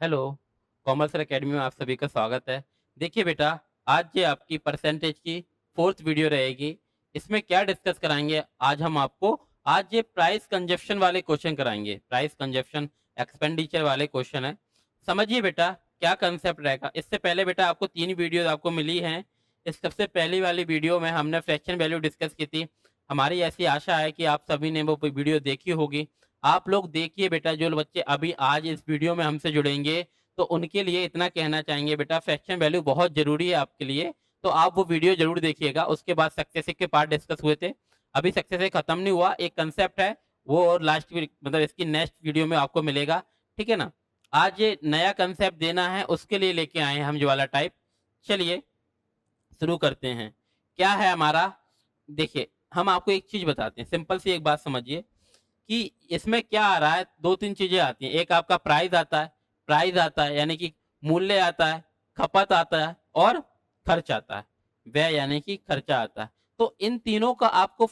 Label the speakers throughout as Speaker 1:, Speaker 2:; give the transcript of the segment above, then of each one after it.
Speaker 1: Hello, commercial academy में आप सभी का स्वागत है। देखिए बेटा, आज ये आपकी परसेंटेज की 4th वीडियो रहेगी। इसमें क्या डिस्कस कराएँगे आज हम आपको, आज ये प्राइस कंजप्शन वाले क्वेश्चन कराएँगे। प्राइस कंजप्शन एक्सपेंडिचर वाले क्वेश्चन हैं। समझिए बेटा, क्या कांसेप्ट रहेगा। इससे पहले बेटा आपको 3 वीडियोज़ आपको मिली हैं। इस सबसे पहली वाली वीडियो में हमने फ्रैक्शन वैल्यू डिस्कस की थी। हमारी ऐसी आशा है कि आप सभी ने वो वीडियो देखी होगी। आप लोग देखिए बेटा, जो बच्चे अभी आज इस वीडियो में हमसे जुड़ेंगे, तो उनके लिए इतना कहना चाहेंगे बेटा, फ्रैक्शन वैल्यू बहुत ज़रूरी है आपके लिए, तो आप वो वीडियो ज़रूर देखिएगा। उसके बाद सक्सेसिव के पार्ट डिस्कस हुए थे। अभी सक्सेसिव खत्म नहीं हुआ, एक कांसेप्ट है, वो और लास्ट वीक मतलब इसकी नेक्स्ट वीडियो में आपको मिलेगा, ठीक है ना? आज ये नया कांसेप्ट देना है, उसके लिए लेके आए हैं हम ज्वाला टाइप। चलिए शुरू करते हैं। क्या है हमारा, देखिए, हम आपको एक चीज़ बताते हैं, सिंपल सी एक बात समझिए कि इसमें क्या आ रहा है, 2-3 चीज़ें आती हैं। एक आपका प्राइस आता है यानी कि मूल्य आता है, खपत आता है और खर्च आता है। व्यय यानी कि खर्चा आता है। तो इन तीनों का आपको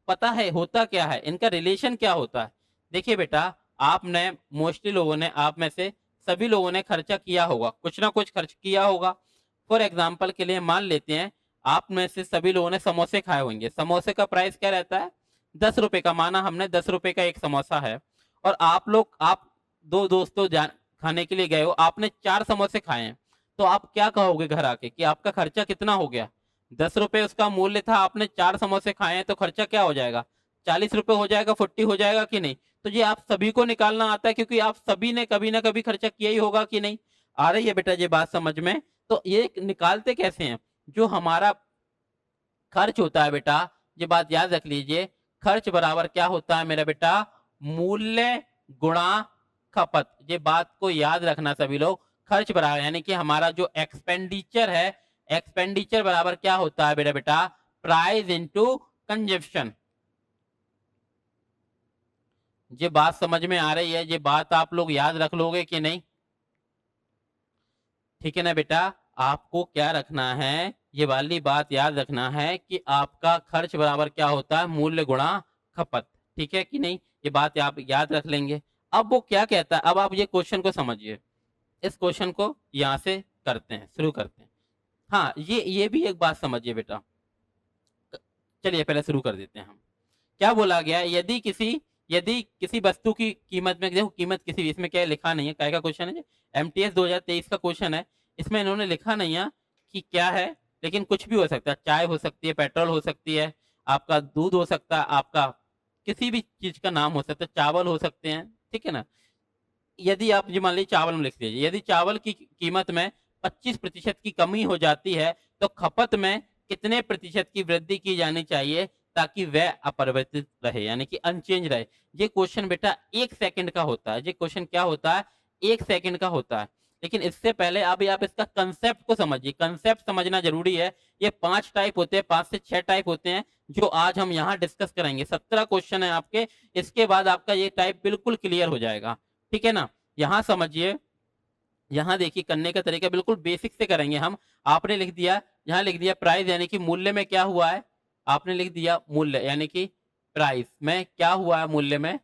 Speaker 1: पता है होता क्या है, इनका रिलेशन क्या होता है? देखिए बेटा, आपने मोस्टली लोगों ने, आप में से सभी लोगों ने खर्चा किया होगा, कुछ ना कुछ खर्च किया होगा। फॉर एग्ज़ाम्पल के लिए मान लेते हैं, आप में से सभी लोगों ने समोसे खाए होंगे। समोसे का प्राइस क्या रहता है? ₹10 का, माना हमने ₹10 का एक समोसा है और आप 2 दोस्तों खाने के लिए गए हो, आपने 4 समोसे खाए हैं। तो आप क्या कहोगे घर आके कि आपका खर्चा कितना हो गया? ₹10 उसका मूल्य था, आपने 4 समोसे खाए हैं, तो खर्चा क्या हो जाएगा? ₹40 हो जाएगा, 40 हो जाएगा कि नहीं? तो ये आप सभी को निकालना आता है, क्योंकि आप सभी ने कभी ना कभी खर्चा किया ही होगा कि नहीं? आ रही है बेटा ये बात समझ में? तो ये निकालते कैसे हैं? जो हमारा खर्च होता है बेटा, ये बात याद रख लीजिए, खर्च बराबर क्या होता है मेरा बेटा? मूल्य गुणा खपत। ये बात को याद रखना सभी लोग। खर्च बराबर यानी कि हमारा जो एक्सपेंडिचर है, एक्सपेंडिचर बराबर क्या होता है मेरा बेटा? Price into consumption. ये बात समझ में आ रही है? ये बात आप लोग याद रख लोगे कि नहीं? ठीक है ना बेटा? आपको क्या रखना है, ये वाली बात याद रखना है कि आपका खर्च बराबर क्या होता है? मूल्य गुणा खपत। ठीक है कि नहीं? ये बात आप याद रख लेंगे। अब वो क्या कहता है, अब आप ये क्वेश्चन को समझिए। इस क्वेश्चन को यहाँ से करते हैं, शुरू करते हैं। हाँ, ये भी एक बात समझिए बेटा। चलिए पहले शुरू कर देते हैं हम। क्या बोला गया है? यदि किसी वस्तु की कीमत में, देखो कीमत किसी, इसमें क्या है लिखा नहीं है, काय का क्वेश्चन है, एमटीएस 2023 का क्वेश्चन है। इसमें इन्होंने लिखा नहीं है कि क्या है, लेकिन कुछ भी हो सकता है। चाय हो सकती है, पेट्रोल हो सकती है, आपका दूध हो सकता है, आपका किसी भी चीज का नाम हो सकता है, चावल हो सकते हैं, ठीक है ना? यदि आप जी मान लीजिए चावल में लिख लीजिए, यदि चावल की कीमत में 25% की कमी हो जाती है, तो खपत में कितने प्रतिशत की वृद्धि की जानी चाहिए ताकि वह अपरिवर्तित रहे, यानी कि अनचेंज रहे। ये क्वेश्चन बेटा 1 सेकंड का होता है। ये क्वेश्चन क्या होता है? 1 सेकंड का होता है। लेकिन इससे पहले अभी आप इसका कंसेप्ट को समझिए। कंसेप्ट समझना ज़रूरी है। ये 5 टाइप होते हैं, 5 से 6 टाइप होते हैं, जो आज हम यहाँ डिस्कस करेंगे। 17 क्वेश्चन है आपके, इसके बाद आपका ये टाइप बिल्कुल क्लियर हो जाएगा। ठीक है ना? यहाँ समझिए, यहाँ देखिए करने का तरीका बिल्कुल बेसिक से करेंगे हम। आपने लिख दिया, यहाँ लिख दिया प्राइस यानी कि मूल्य में क्या हुआ है? आपने लिख दिया मूल्य यानी कि प्राइस में क्या हुआ है, मूल्य में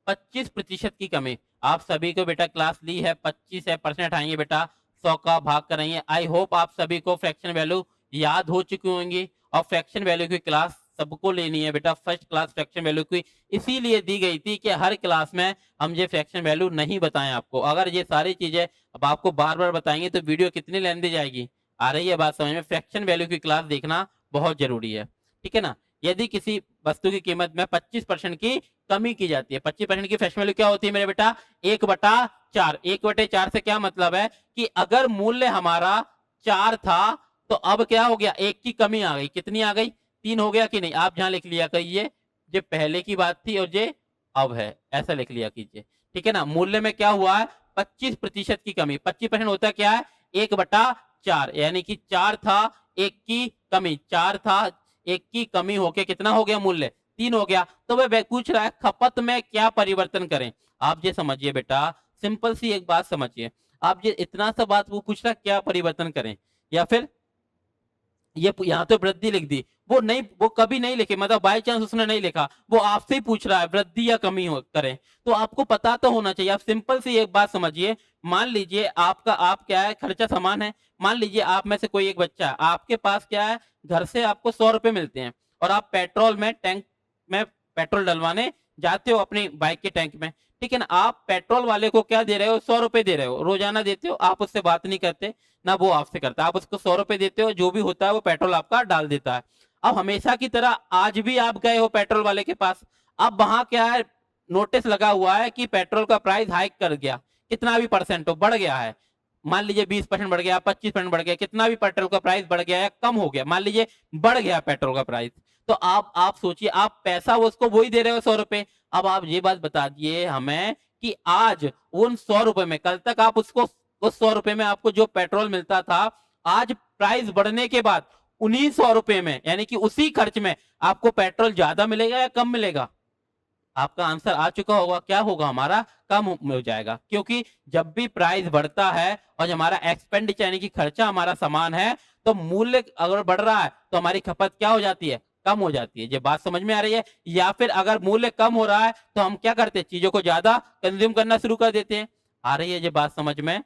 Speaker 1: 25% की कमी। आप सभी को बेटा क्लास ली है, 25 है, परसेंट हटाएंगे बेटा, 100 का भाग करेंगे। आई होप आप सभी को फ्रैक्शन वैल्यू याद हो चुकी होंगी, और फ्रैक्शन वैल्यू की क्लास सबको लेनी है बेटा। फर्स्ट क्लास फ्रैक्शन वैल्यू की इसीलिए दी गई थी कि हर क्लास में हम ये फ्रैक्शन वैल्यू नहीं बताएं आपको। अगर ये सारी चीजें अब आपको बार बार बताएंगे तो वीडियो कितनी लेंदी जाएगी। आ रही है बात समझ में? फ्रैक्शन वैल्यू की क्लास देखना बहुत जरूरी है, ठीक है ना? यदि किसी वस्तु की कीमत में 25% की कमी की जाती है, 25% की फ्रैक्शन वैल्यू क्या होती है मेरे बेटा? 1/4। 1/4 से क्या मतलब है कि अगर मूल्य हमारा 4 था, तो अब क्या हो गया? 1 की कमी आ गई। कितनी आ गई? 3 हो गया कि नहीं? आप जहां लिख लिया करिए, ये पहले की बात थी और ये अब है, ऐसा लिख लिया कीजिए, ठीक है ना? मूल्य में क्या हुआ है? 25% की कमी। 25% होता क्या है? 1/4, यानी कि 4 था, 1 की कमी, 4 था, 1 की कमी होके कितना हो गया मूल्य? 3 हो गया। तो वह पूछ रहा है खपत में क्या परिवर्तन करें। आप ये समझिए बेटा, सिंपल सी एक बात समझिए। आप ये इतना सा बात वो पूछ रहा है क्या परिवर्तन करें, या फिर ये यहाँ तो वृद्धि लिख दी, वो कभी नहीं लिखे, मतलब बाय चांस उसने नहीं लिखा, वो आपसे ही पूछ रहा है वृद्धि या कमी हो करें, तो आपको पता तो होना चाहिए। आप सिंपल सी एक बात समझिए, मान लीजिए आपका आप क्या है, खर्चा समान है। मान लीजिए आप में से कोई एक बच्चा है, आपके पास क्या है, घर से आपको 100 रुपए मिलते हैं और आप पेट्रोल में टैंक में पेट्रोल डलवाने जाते हो अपनी बाइक के टैंक में, ठीक है ना। आप पेट्रोल वाले को क्या दे रहे हो, 100 रुपए दे रहे हो, रोजाना देते हो, आप उससे बात नहीं करते, ना वो आपसे करता, आप उसको 100 रुपए देते हो, जो भी होता है वो पेट्रोल आपका डाल देता है। अब हमेशा की तरह आज भी आप गए हो पेट्रोल वाले के पास, अब वहां क्या है, नोटिस लगा हुआ है कि पेट्रोल का प्राइस हाइक कर गया, कितना भी परसेंट हो, बढ़ गया है। मान लीजिए 20% बढ़ गया, 25% बढ़ गया, कितना भी पेट्रोल का प्राइस बढ़ गया है, कम हो गया, मान लीजिए बढ़ गया पेट्रोल का प्राइस, तो आप सोचिए, आप पैसा उसको वही दे रहे हो 100 रुपए। अब आप ये बात बता दिए हमें कि आज उन 100 रुपए में, कल तक आप उसको उस 100 रुपए में आपको जो पेट्रोल मिलता था, आज प्राइस बढ़ने के बाद उन्हीं 100 रुपए में, यानी कि उसी खर्च में आपको पेट्रोल ज्यादा मिलेगा या कम मिलेगा? आपका आंसर आ चुका होगा, क्या होगा हमारा, कम हो जाएगा, क्योंकि जब भी प्राइस बढ़ता है और हमारा एक्सपेंडिचर यानी कि खर्चा हमारा समान है, तो मूल्य अगर बढ़ रहा है तो हमारी खपत क्या हो जाती है, कम हो जाती है। ये बात समझ में आ रही है? या फिर अगर मूल्य कम हो रहा है तो हम क्या करते हैं, चीजों को ज्यादा कंज्यूम करना शुरू कर देते हैं। आ रही है ये बात समझ में?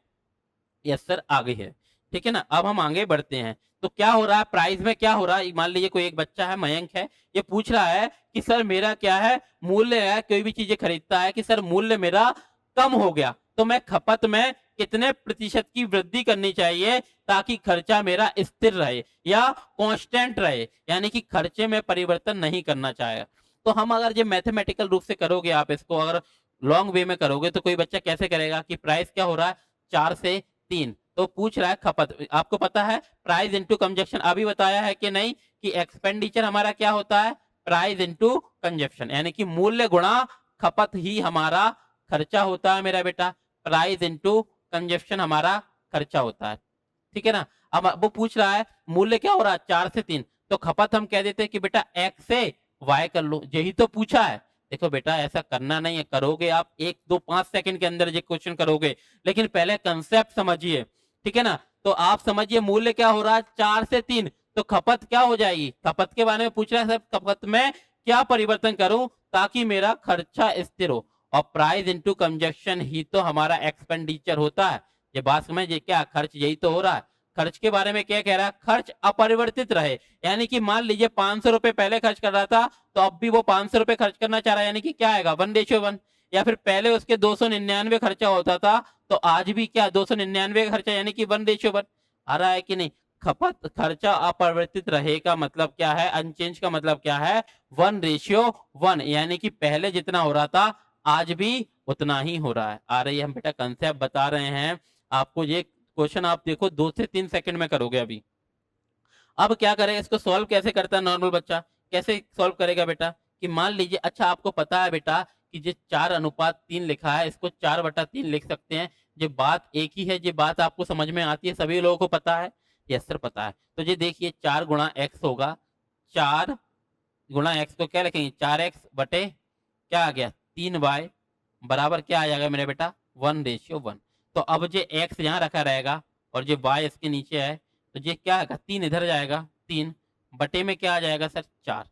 Speaker 1: यस सर, आ गई है। ठीक है ना, अब हम आगे बढ़ते हैं। तो क्या हो रहा है, प्राइस में क्या हो रहा है, मान लीजिए कोई एक बच्चा है, मयंक है, ये पूछ रहा है कि सर मेरा क्या है, मूल्य है, कोई भी चीजें खरीदता है कि सर मूल्य मेरा कम हो गया, तो मैं खपत में कितने प्रतिशत की वृद्धि करनी चाहिए ताकि खर्चा मेरा स्थिर रहे या कांस्टेंट रहे, यानी कि खर्चे में परिवर्तन नहीं करना चाहे। तो हम अगर ये मैथमेटिकल रूप से करोगे, आप इसको अगर लॉन्ग वे में करोगे, तो कोई बच्चा कैसे करेगा कि प्राइस क्या हो रहा है, 4 से 3, तो पूछ रहा है खपत। आपको पता है प्राइस इनटू कंजप्शन, अभी बताया है कि नहीं कि एक्सपेंडिचर हमारा क्या होता है, प्राइस इनटू कंजप्शन, यानी कि मूल्य गुणा खपत ही हमारा खर्चा होता है मेरा बेटा। प्राइस इनटू कंजप्शन हमारा खर्चा होता है, ठीक है ना। अब वो पूछ रहा है मूल्य क्या हो रहा है, 4 से 3, तो खपत हम कह देते हैं कि बेटा एक्स से वाई कर लो, यही तो पूछा है। देखो बेटा ऐसा करना नहीं है, करोगे आप 1 2 5 सेकंड के अंदर ये क्वेश्चन करोगे, लेकिन पहले कंसेप्ट समझिए, ठीक है ना। तो आप समझिए मूल्य क्या हो रहा है, 4 से 3, तो खपत क्या हो जाएगी, खपत के बारे में पूछ रहा है सर, खपत में क्या परिवर्तन करूं ताकि मेरा खर्चा स्थिर हो, और प्राइस इनटू कंजप्शन ही तो हमारा एक्सपेंडिचर होता है। ये बात समझिए, क्या खर्च यही तो हो रहा है। खर्च के बारे में क्या कह रहा है, खर्च अपरिवर्तित रहे, यानी कि मान लीजिए 500 रुपए पहले खर्च कर रहा था, तो अब भी वो 500 रुपए खर्च करना चाह रहा है, यानी कि क्या आएगा, 1:1। या फिर पहले उसके 299 खर्चा होता था, तो आज भी क्या 299 खर्चा, यानी कि 1:1 आ रहा है कि नहीं। खपत खर्चा अपरिवर्तित रहेगा मतलब क्या है, अनचेंज का मतलब क्या है, 1:1, यानी कि पहले जितना हो रहा था आज भी उतना ही हो रहा है। आ रही है, हम बेटा कंसेप्ट बता रहे हैं आपको। ये क्वेश्चन आप देखो 2 से 3 सेकंड में करोगे अभी। अब क्या करें, इसको सॉल्व कैसे करता है नॉर्मल बच्चा, कैसे सॉल्व करेगा बेटा, कि मान लीजिए, अच्छा आपको पता है बेटा कि ये 4:3 लिखा है, इसको 4/3 लिख सकते हैं। ये बात एक ही है, ये बात आपको समझ में आती है, सभी लोगों को पता है। यस सर पता है। तो ये देखिए 4 गुणा एक्स होगा, 4 गुणा एक्स को क्या लिखेंगे, 4x/, क्या आ गया 3y, बराबर क्या आ जाएगा मेरे बेटा, 1:1। तो अब जो x यहाँ रखा रहेगा और जो y इसके नीचे है, तो ये क्या आएगा, 3 इधर जाएगा, 3 बटे में क्या आ जाएगा सर, 4।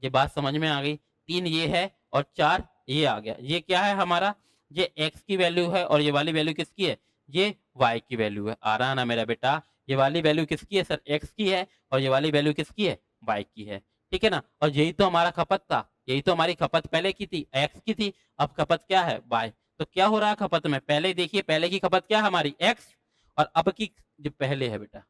Speaker 1: ये बात समझ में आ गई, 3 ये है और 4 ये आ गया। ये क्या है हमारा, ये x की वैल्यू है और ये वाली वैल्यू किसकी है, ये y की वैल्यू है। आ रहा ना मेरा बेटा, ये वाली वैल्यू किसकी है सर, x की है, और ये वाली वैल्यू किसकी है, y की है, ठीक है ना। और यही तो हमारा खपत था, यही तो हमारी खपत पहले की थी, x की थी, अब खपत क्या है, y। तो क्या हो रहा है खपत में, पहले देखिए, पहले की खपत क्या है हमारी, x, और अब की जो पहले है बेटा,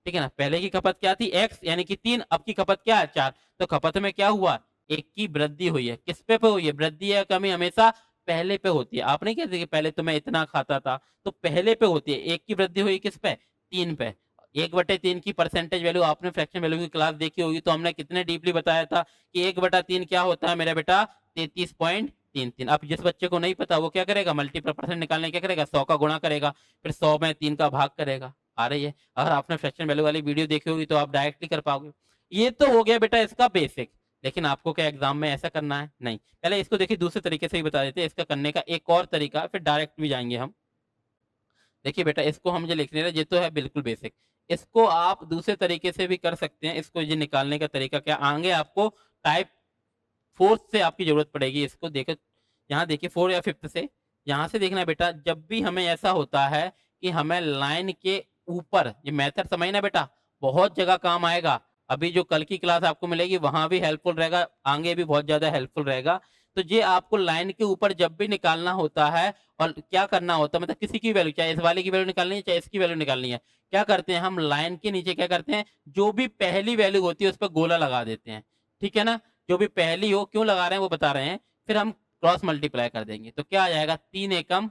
Speaker 1: ठीक है ना, पहले की खपत क्या थी, x यानी कि 3, अब की खपत क्या है, 4। तो खपत में क्या हुआ, एक की वृद्धि हुई है। किस पे हुई है वृद्धि या कमी, हमेशा पहले पे होती है। आप नहीं कहते कि पहले तो मैं इतना खाता था, तो पहले पे होती है। एक की वृद्धि हुई किस पे, 3 पे। 1/3 की परसेंटेज वैल्यू आपने फ्रैक्शन वैल्यू की क्लास देखी होगी, तो हमने कितने डीपली बताया था कि 1/3 क्या होता है मेरा बेटा, 33.33। अब जिस बच्चे को नहीं पता वो क्या करेगा, मल्टीपल परसेंट निकालने क्या करेगा, 100 का गुणा करेगा, फिर 100 में 3 का भाग करेगा। आ रही है, अगर आपने फ्रैक्शन वैल्यू वाली वीडियो देखी होगी तो आप डायरेक्टली कर पाओगे। ये तो हो गया बेटा इसका बेसिक, लेकिन आपको क्या एग्जाम में ऐसा करना है, नहीं। पहले इसको देखिए दूसरे तरीके से ही बता देते हैं, इसका करने का एक और तरीका, फिर डायरेक्ट भी जाएंगे हम। देखिए बेटा इसको हम जो लिख रहे हैं ये तो है बिल्कुल बेसिक। इसको आप दूसरे तरीके से भी कर सकते हैं। इसको ये निकालने का तरीका क्या, आगे आपको टाइप 4 से आपकी जरूरत पड़ेगी। इसको देखो, यहाँ देखिए 4 या 5 से, यहाँ से देखना बेटा, जब भी हमें ऐसा होता है कि हमें लाइन के ऊपर, ये मेथड समझना बेटा, बहुत जगह काम आएगा। अभी जो कल की क्लास आपको मिलेगी वहां भी हेल्पफुल रहेगा, आगे भी बहुत ज्यादा हेल्पफुल रहेगा। तो ये आपको लाइन के ऊपर जब भी निकालना होता है और क्या करना होता है, मतलब किसी की वैल्यू, चाहे इस वाले की वैल्यू निकालनी है चाहे इसकी वैल्यू निकालनी है, क्या करते हैं हम लाइन के नीचे क्या करते हैं, जो भी पहली वैल्यू होती है उस पर गोला लगा देते हैं। ठीक है ना, जो भी पहली हो, क्यों लगा रहे हैं वो बता रहे हैं। फिर हम क्रॉस मल्टीप्लाई कर देंगे तो क्या आ जाएगा, 3 एकम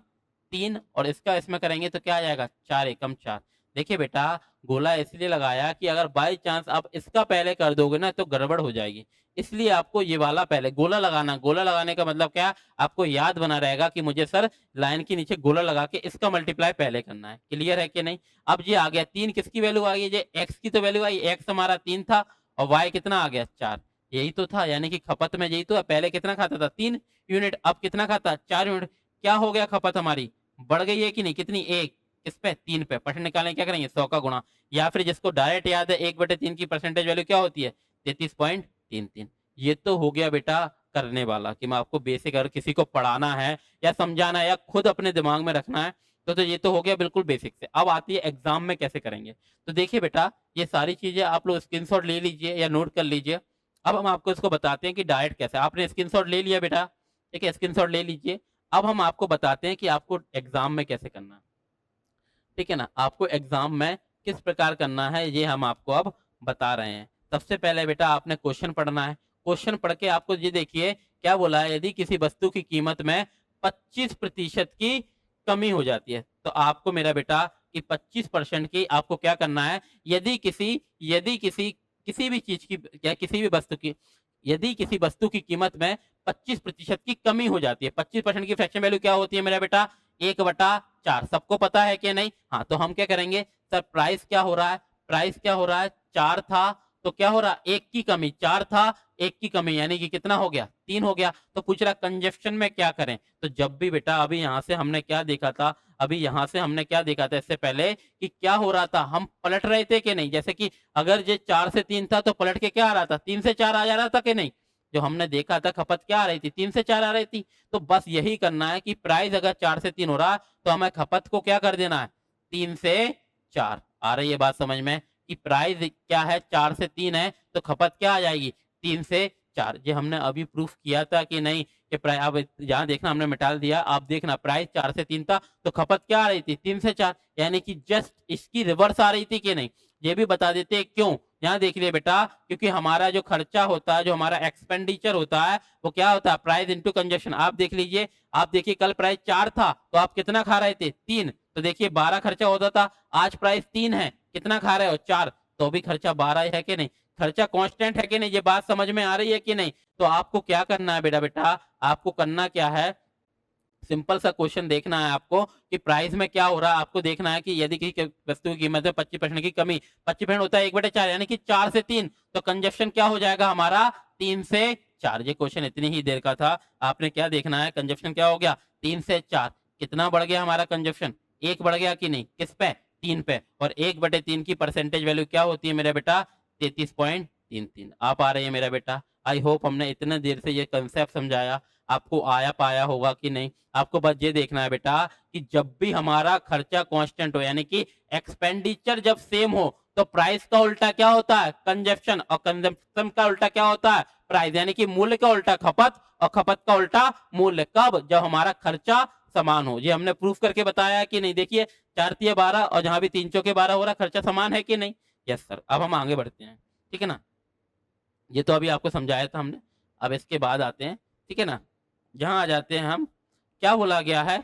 Speaker 1: 3, और इसका इसमें करेंगे तो क्या आ जाएगा, 4 एकम 4। देखिए बेटा, गोला इसलिए लगाया कि अगर बाई चांस आप इसका पहले कर दोगे ना तो गड़बड़ हो जाएगी, इसलिए आपको ये वाला पहले गोला लगाना। गोला लगाने का मतलब क्या, आपको याद बना रहेगा कि मुझे सर लाइन के नीचे गोला लगा के इसका मल्टीप्लाई पहले करना है। क्लियर है कि नहीं। अब ये आ गया 3, किसकी वैल्यू आ गई, ये एक्स की तो वैल्यू आई, एक्स हमारा 3 था और वाई कितना आ गया 4, यही तो था, यानी कि खपत में यही तो है। पहले कितना खाता था 3 यूनिट, अब कितना खाता 4 यूनिट। क्या हो गया, खपत हमारी बढ़ गई है कि नहीं, कितनी, 1, किस पे 3 पे। परसेंट निकालने क्या करेंगे, 100 का गुणा, या फिर जिसको डायरेक्ट याद है 1/3 की परसेंटेज वैल्यू क्या होती है, 33.33। ये तो हो गया बेटा करने वाला, कि मैं आपको बेसिक, अगर किसी को पढ़ाना है या समझाना है या खुद अपने दिमाग में रखना है तो ये तो हो गया बिल्कुल बेसिक से। अब आती है एग्जाम में कैसे करेंगे। तो देखिए बेटा, ये सारी चीजें आप लोग स्क्रीनशॉट ले लीजिए या नोट कर लीजिए। अब हम आपको इसको बताते हैं कि डायरेक्ट कैसे, आपने स्क्रीनशॉट ले लिया बेटा, ठीक है, स्क्रीनशॉट ले लीजिए। अब हम आपको बताते हैं कि आपको एग्जाम में कैसे करना है। ठीक है ना, आपको एग्जाम में किस प्रकार करना है ये हम आपको अब बता रहे हैं। सबसे पहले बेटा आपने क्वेश्चन पढ़ना है। क्वेश्चन पढ़ के आपको ये देखिए क्या बोला है, यदि किसी वस्तु की कीमत में 25% की कमी हो जाती है तो आपको मेरा बेटा कि 25% की आपको क्या करना है, यदि किसी किसी भी चीज की या किसी भी वस्तु की, यदि किसी वस्तु की कीमत में 25% की कमी हो जाती है, 25% की फ्रैक्शन वैल्यू क्या होती है मेरा बेटा, 1/4। सबको पता है कि नहीं। हाँ, तो हम क्या करेंगे, सर प्राइस क्या हो रहा है, प्राइस क्या हो रहा है, 4 था तो क्या हो रहा, 1 की कमी, 4 था 1 की कमी, यानी कि कितना हो गया, 3 हो गया। तो पूछ रहा कंजप्शन में क्या करें। तो जब भी बेटा, अभी यहां से हमने क्या देखा था, अभी यहां से हमने क्या देखा था इससे पहले कि क्या हो रहा था, हम पलट रहे थे कि नहीं। जैसे कि अगर ये 4 से 3 था तो पलट के क्या आ रहा था, 3 से 4 आ जा रहा था कि नहीं। जो हमने देखा था खपत क्या आ रही थी, 3 से 4 आ रही थी। तो बस यही करना है कि प्राइस अगर 4 से 3 हो रहा तो हमें खपत को क्या कर देना है, 3 से 4। आ रही है बात समझ में कि प्राइस क्या है, 4 से 3 है तो खपत क्या आ जाएगी, 3 से 4। ये हमने अभी प्रूफ किया था कि नहीं कि प्राइस, अब जहां देखना हमने मिटा दिया, आप देखना प्राइस 4 से 3 था तो खपत क्या आ रही थी, 3 से 4, यानी कि जस्ट इसकी रिवर्स आ रही थी कि नहीं। ये भी बता देते क्यों, यहाँ देख लिया बेटा, क्योंकि हमारा जो खर्चा होता है, जो हमारा एक्सपेंडिचर होता है वो क्या होता है, प्राइस इनटू कंजप्शन। आप देख लीजिए, आप देखिए कल प्राइस 4 था तो आप कितना खा रहे थे, 3, तो देखिए 12 खर्चा होता था। आज प्राइस 3 है, कितना खा रहे हो, 4, तो भी खर्चा 12 है कि नहीं। खर्चा कांस्टेंट है कि नहीं, ये बात समझ में आ रही है कि नहीं। तो आपको क्या करना है बेटा, बेटा आपको करना क्या है, सिंपल सा क्वेश्चन देखना है आपको कि प्राइस में क्या हो रहा है। आपको देखना है कि यदि किसी वस्तु की कीमत में 25% की कमी, 25% होता है 1/4, यानी कि 4 से 3, तो कंजप्शन क्या हो जाएगा हमारा, 3 से 4। ये क्वेश्चन इतनी ही देर का था, आपने क्या देखना है, कंजप्शन क्या हो गया, 3 से 4। कितना बढ़ गया हमारा कंजप्शन, 1 बढ़ गया कि नहीं, किस पे, 3 पे। और 1/3 की परसेंटेज वैल्यू क्या होती है मेरा बेटा, 33.33। आप आ रही है मेरा बेटा। आई होप हमने इतने देर से ये कंसेप्ट समझाया आपको आया पाया होगा कि नहीं। आपको बस ये देखना है बेटा कि जब भी हमारा खर्चा कांस्टेंट हो, यानी कि एक्सपेंडिचर जब सेम हो, तो प्राइस का उल्टा क्या होता है, कंजप्शन, और कंजप्शन का उल्टा क्या होता है, प्राइस, यानी कि मूल्य का उल्टा खपत और खपत का उल्टा मूल्य। कब, जब हमारा खर्चा समान हो। ये हमने प्रूफ करके बताया है कि नहीं। देखिए 4×3 = 12 और जहां भी 3×4 हो रहा, खर्चा समान है कि नहीं। Yes sir. अब हम आगे बढ़ते हैं, ठीक है ना। ये तो अभी आपको समझाया था हमने। अब इसके बाद आते हैं, ठीक है ना, जहां आ जाते हैं हम, क्या बोला गया है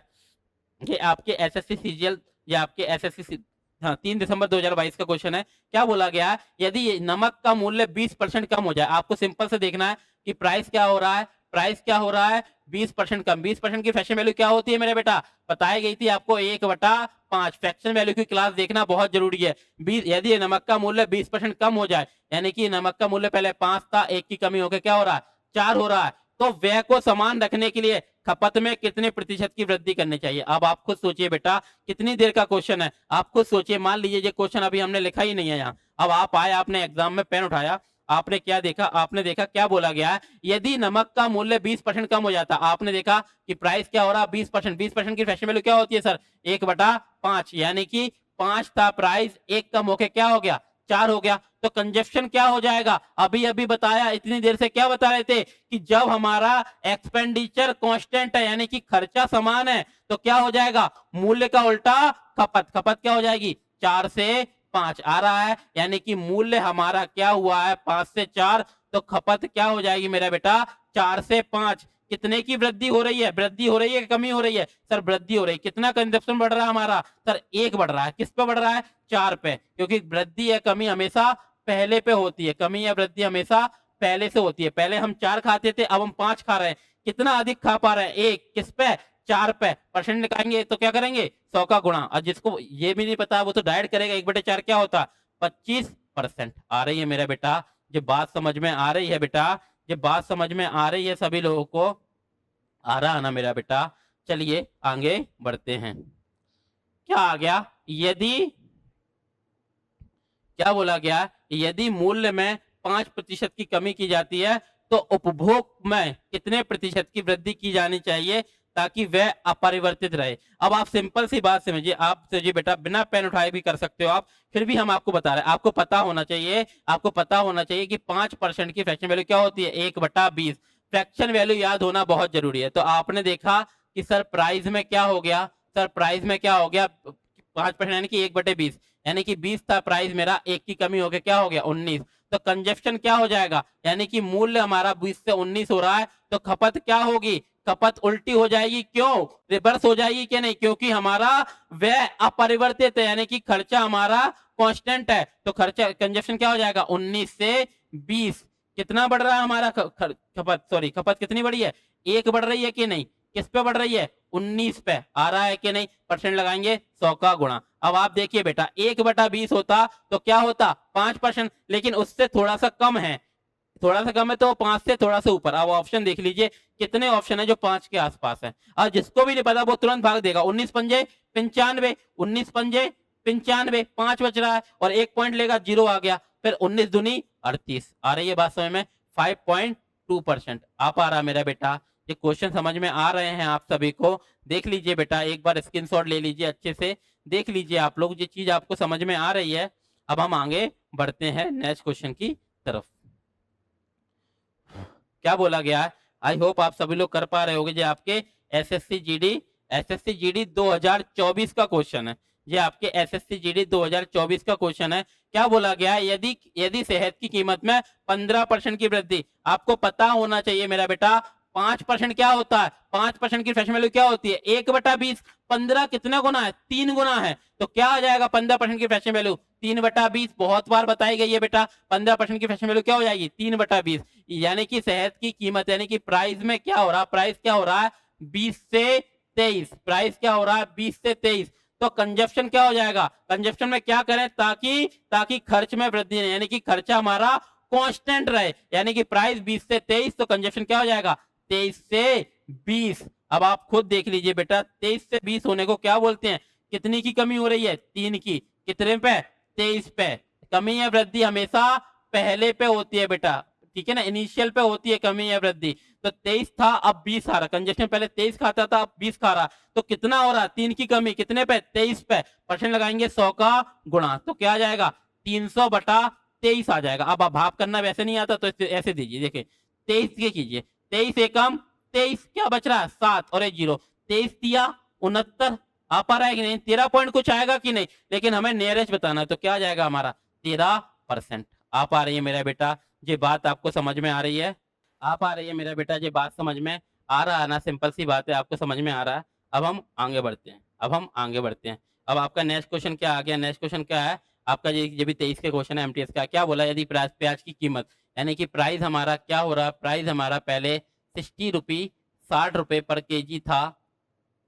Speaker 1: कि आपके एसएससी सीजीएल या आपके एसएससी, हाँ 3 दिसंबर 2022 का क्वेश्चन है। क्या बोला गया है, यदि नमक का मूल्य 20% कम हो जाए, आपको सिंपल से देखना है कि प्राइस क्या हो रहा है, प्राइस क्या हो रहा है, 20% कम। 20% की फ्रैक्शन वैल्यू क्या होती है मेरे बेटा, बताई गई थी आपको 1/5। फ्रैक्शन वैल्यू की क्लास देखना बहुत जरूरी है। 20, यदि नमक का मूल्य 20% कम हो जाए, यानी कि नमक का मूल्य पहले 5 था, 1 की कमी होकर क्या हो रहा है, 4 हो रहा है, तो व्यय को समान रखने के लिए खपत में कितने प्रतिशत की वृद्धि करनी चाहिए। अब आप खुद सोचिए बेटा, कितनी देर का क्वेश्चन है, आप खुद सोचिए। मान लीजिए ये क्वेश्चन अभी हमने लिखा ही नहीं है यहाँ, अब आप आए, आपने एग्जाम में पेन उठाया, आपने क्या देखा, आपने देखा क्या बोला गया है, यदि नमक का मूल्य 20% कम हो जाता, आपने देखा कि प्राइस क्या हो रहा, 20%, 20% की फ्रैक्शन वैल्यू क्या होती है सर, 1/5, यानी कि 5 था प्राइस, 1 कम होके क्या हो गया, 4 हो गया। तो कंजप्शन क्या हो जाएगा, अभी अभी बताया, इतनी देर से क्या बता रहे थे कि जब हमारा एक्सपेंडिचर कांस्टेंट है, यानी कि खर्चा समान है, तो क्या हो जाएगा, मूल्य का उल्टा खपत, खपत क्या हो जाएगी, 4 से 5 आ रहा है, यानी कि मूल्य हमारा क्या हुआ है, 5 से 4, तो खपत क्या हो जाएगी मेरा बेटा, 4 से 5। कितने की वृद्धि हो रही है, वृद्धि हो रही है, कमी हो रही है सर, वृद्धि हो रही है। कितना कंजप्शन बढ़ रहा है हमारा सर, 1 बढ़ रहा है। किस पे बढ़ रहा है, 4 पे, क्योंकि वृद्धि या कमी हमेशा पहले पे होती है, कमी या वृद्धि हमेशा पहले से होती है। पहले हम 4 खाते थे, अब हम 5 खा रहे हैं। कितना अधिक खा पा रहे हैं, 1, किस पे, 4 पे। परसेंट निकालेंगे तो क्या करेंगे, 100 का गुणा, और जिसको ये भी नहीं पता वो तो डायरेक्ट करेगा, 1/4 क्या होता, 25%। आ रही है मेरा बेटा, जो बात समझ में आ रही है बेटा, ये बात समझ में आ रही है सभी लोगों को, आ रहा है ना मेरा बेटा। चलिए आगे बढ़ते हैं। क्या आ गया, यदि, क्या बोला गया, यदि मूल्य में 5% की कमी की जाती है तो उपभोग में कितने प्रतिशत की वृद्धि की जानी चाहिए ताकि वह अपरिवर्तित रहे। अब आप सिंपल सी बात समझिए, आप जी बेटा बिना पेन उठाए भी कर सकते हो आप, फिर भी हम आपको बता रहे हैं, आपको पता होना चाहिए, आपको पता होना चाहिए कि 5% की फ्रैक्शन वैल्यू क्या होती है, 1/20। फ्रैक्शन वैल्यू याद होना बहुत जरूरी है। तो आपने देखा कि सर प्राइस में क्या हो गया, सर प्राइस में क्या हो गया, 5% यानी कि 1/20, यानी कि 20 था प्राइस मेरा, 1 की कमी हो गया, क्या हो गया, 19। तो कंजप्शन क्या हो जाएगा, यानी कि मूल्य हमारा 20 से 19 हो रहा है, तो खपत क्या होगी, खपत उल्टी हो जाएगी। क्यों, रिवर्स हो जाएगी कि नहीं, क्योंकि हमारा व्यय अपरिवर्तित है, यानी कि खर्चा हमारा कांस्टेंट है। तो खर्चा, कंजप्शन क्या हो जाएगा, 19 से 20। कितना बढ़ रहा है हमारा खपत, सॉरी खपत कितनी बढ़ी है, 1 बढ़ रही है कि नहीं, किस पे बढ़ रही है, 19 पे। आ रहा है कि नहीं, परसेंट लगाएंगे, 100 का गुणा। अब आप देखिए बेटा, 1/20 होता तो क्या होता, 5%, लेकिन उससे थोड़ा सा कम है, थोड़ा सा कम है तो 5 से थोड़ा सा ऊपर। अब ऑप्शन देख लीजिए, कितने ऑप्शन है जो 5 के आसपास है, और जिसको भी नहीं पता वो तुरंत भाग देगा। 19 पंजे 95, 19 पंजे 95, 5 बच रहा है, और 1 पॉइंट लेगा, 0 आ गया, फिर 19 दूनी 38। आ रही है बात समझ में, 5.2%। आ पा रहा मेरा बेटा, ये क्वेश्चन समझ में आ रहे हैं आप सभी को, देख लीजिए बेटा, एक बार स्क्रीनशॉट ले लीजिए, अच्छे से देख लीजिए आप लोग, ये चीज आपको समझ में आ रही है। अब हम आगे बढ़ते हैं नेक्स्ट क्वेश्चन की तरफ। क्या बोला गया है, आई होप आप सभी लोग कर पा रहे होंगे, जो आपके एसएससी जीडी 2024 का क्वेश्चन है, ये आपके एसएससी जीडी 2024 का क्वेश्चन है। क्या बोला गया है, यदि यदि शहद की कीमत में 15% की वृद्धि, आपको पता होना चाहिए मेरा बेटा, 5% क्या होता है, 5% की फ्रैक्शन वैल्यू क्या होती है, 1/20। 15 कितने गुना है, 3 गुना है, तो क्या आ जाएगा 15% की फ्रैक्शन वैल्यू, 3/20। बहुत बार बताई गई है बेटा, 15% की फ्रैक्शन वैल्यू क्या हो जाएगी, 3/20, यानी कि शहद की कीमत, यानी कि प्राइस में क्या हो रहा है, प्राइस क्या हो रहा है, 20 से 23, प्राइस क्या हो रहा है, 20 से 23। तो कंजप्शन क्या हो जाएगा, कंजप्शन में क्या करें ताकि ताकि खर्च में वृद्धि नहीं, यानी कि खर्चा हमारा कांस्टेंट रहे, यानी कि प्राइस 20 से 23, तो कंजप्शन क्या हो जाएगा, 23 से 20। अब आप खुद देख लीजिए बेटा, 23 से 20 होने को क्या बोलते हैं, कितनी की कमी हो रही है, 3 की, कितने पे, 23 पे। कमी या वृद्धि हमेशा पहले पे होती है बेटा, ठीक है ना, इनिशियल पे होती है कमी या वृद्धि। तो 23 था, अब 20 आ रहा, कंजप्शन पहले 23 खाता था, अब 20 खा रहा, तो कितना हो रहा, 3 की कमी, कितने पे, 23 पे। परसेंट लगाएंगे, 100 का गुणा, तो क्या आ जाएगा, 300/23 आ जाएगा। अब भाग करना वैसे नहीं आता तो ऐसे दीजिए, देखिए 23 के कीजिए, 23 एकम 23, क्या बच रहा है, 7 और 1 0, 23 तिया 69। आ पा रहा है कि नहीं, 13 पॉइंट कुछ आएगा कि नहीं, लेकिन हमें नियरेस्ट बताना है, तो क्या आ जाएगा हमारा, 13%। आ पा रही है मेरा बेटा, ये बात आपको समझ में आ रही है, आ पा रही है मेरा बेटा, ये बात समझ में आ रहा है ना, सिंपल सी बात है, आपको समझ में आ रहा है। अब हम आगे बढ़ते हैं, अब हम आगे बढ़ते हैं। अब आपका नेक्स्ट क्वेश्चन क्या आ गया, नेक्स्ट क्वेश्चन क्या है आपका, ये भी 23 के क्वेश्चन है एमटीएस का। क्या बोला, यदि प्याज की कीमत, यानी कि प्राइस हमारा क्या हो रहा है, प्राइस हमारा पहले 60 रुपये 60 रुपये पर केजी था,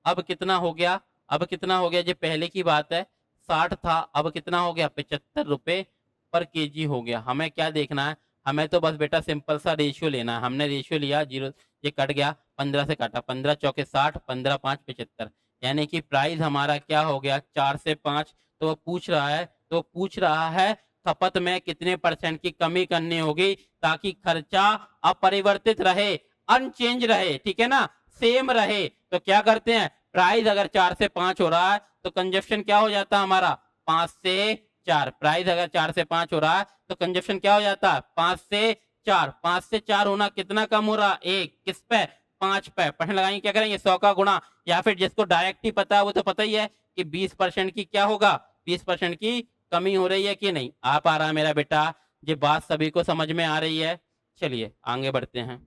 Speaker 1: अब कितना हो गया, अब कितना हो गया, ये पहले की बात है, 60 था, अब कितना हो गया, 75 रुपये पर केजी हो गया। हमें क्या देखना है, हमें तो बस बेटा सिंपल सा रेशियो लेना है, हमने रेशियो लिया ये कट गया, 15 से काटा, 15 चौके 60, 15 5 75, यानी कि प्राइस हमारा क्या हो गया 4 से 5। तो वो पूछ रहा है खपत में कितने परसेंट की कमी करनी होगी ताकि खर्चा अपरिवर्तित रहे, अनचेंज रहे, ठीक है ना, सेम रहे। तो क्या करते हैं, प्राइस अगर 4 से 5 हो रहा है तो कंजप्शन क्या हो जाता है हमारा 5 से 4। प्राइस अगर 4 से 5 हो रहा है तो कंजप्शन क्या हो जाता है 5 से 4। 5 से 4 होना कितना कम हो रहा, 1 किस पे 5 पे। प्रश्न लगाएंगे क्या करेंगे 100 का गुणा, या फिर जिसको डायरेक्ट ही पता है वो तो पता ही है कि 20% की क्या होगा, 20% की कमी हो रही है कि नहीं। आ पा रहा है मेरा बेटा, ये बात सभी को समझ में आ रही है। चलिए आगे बढ़ते हैं,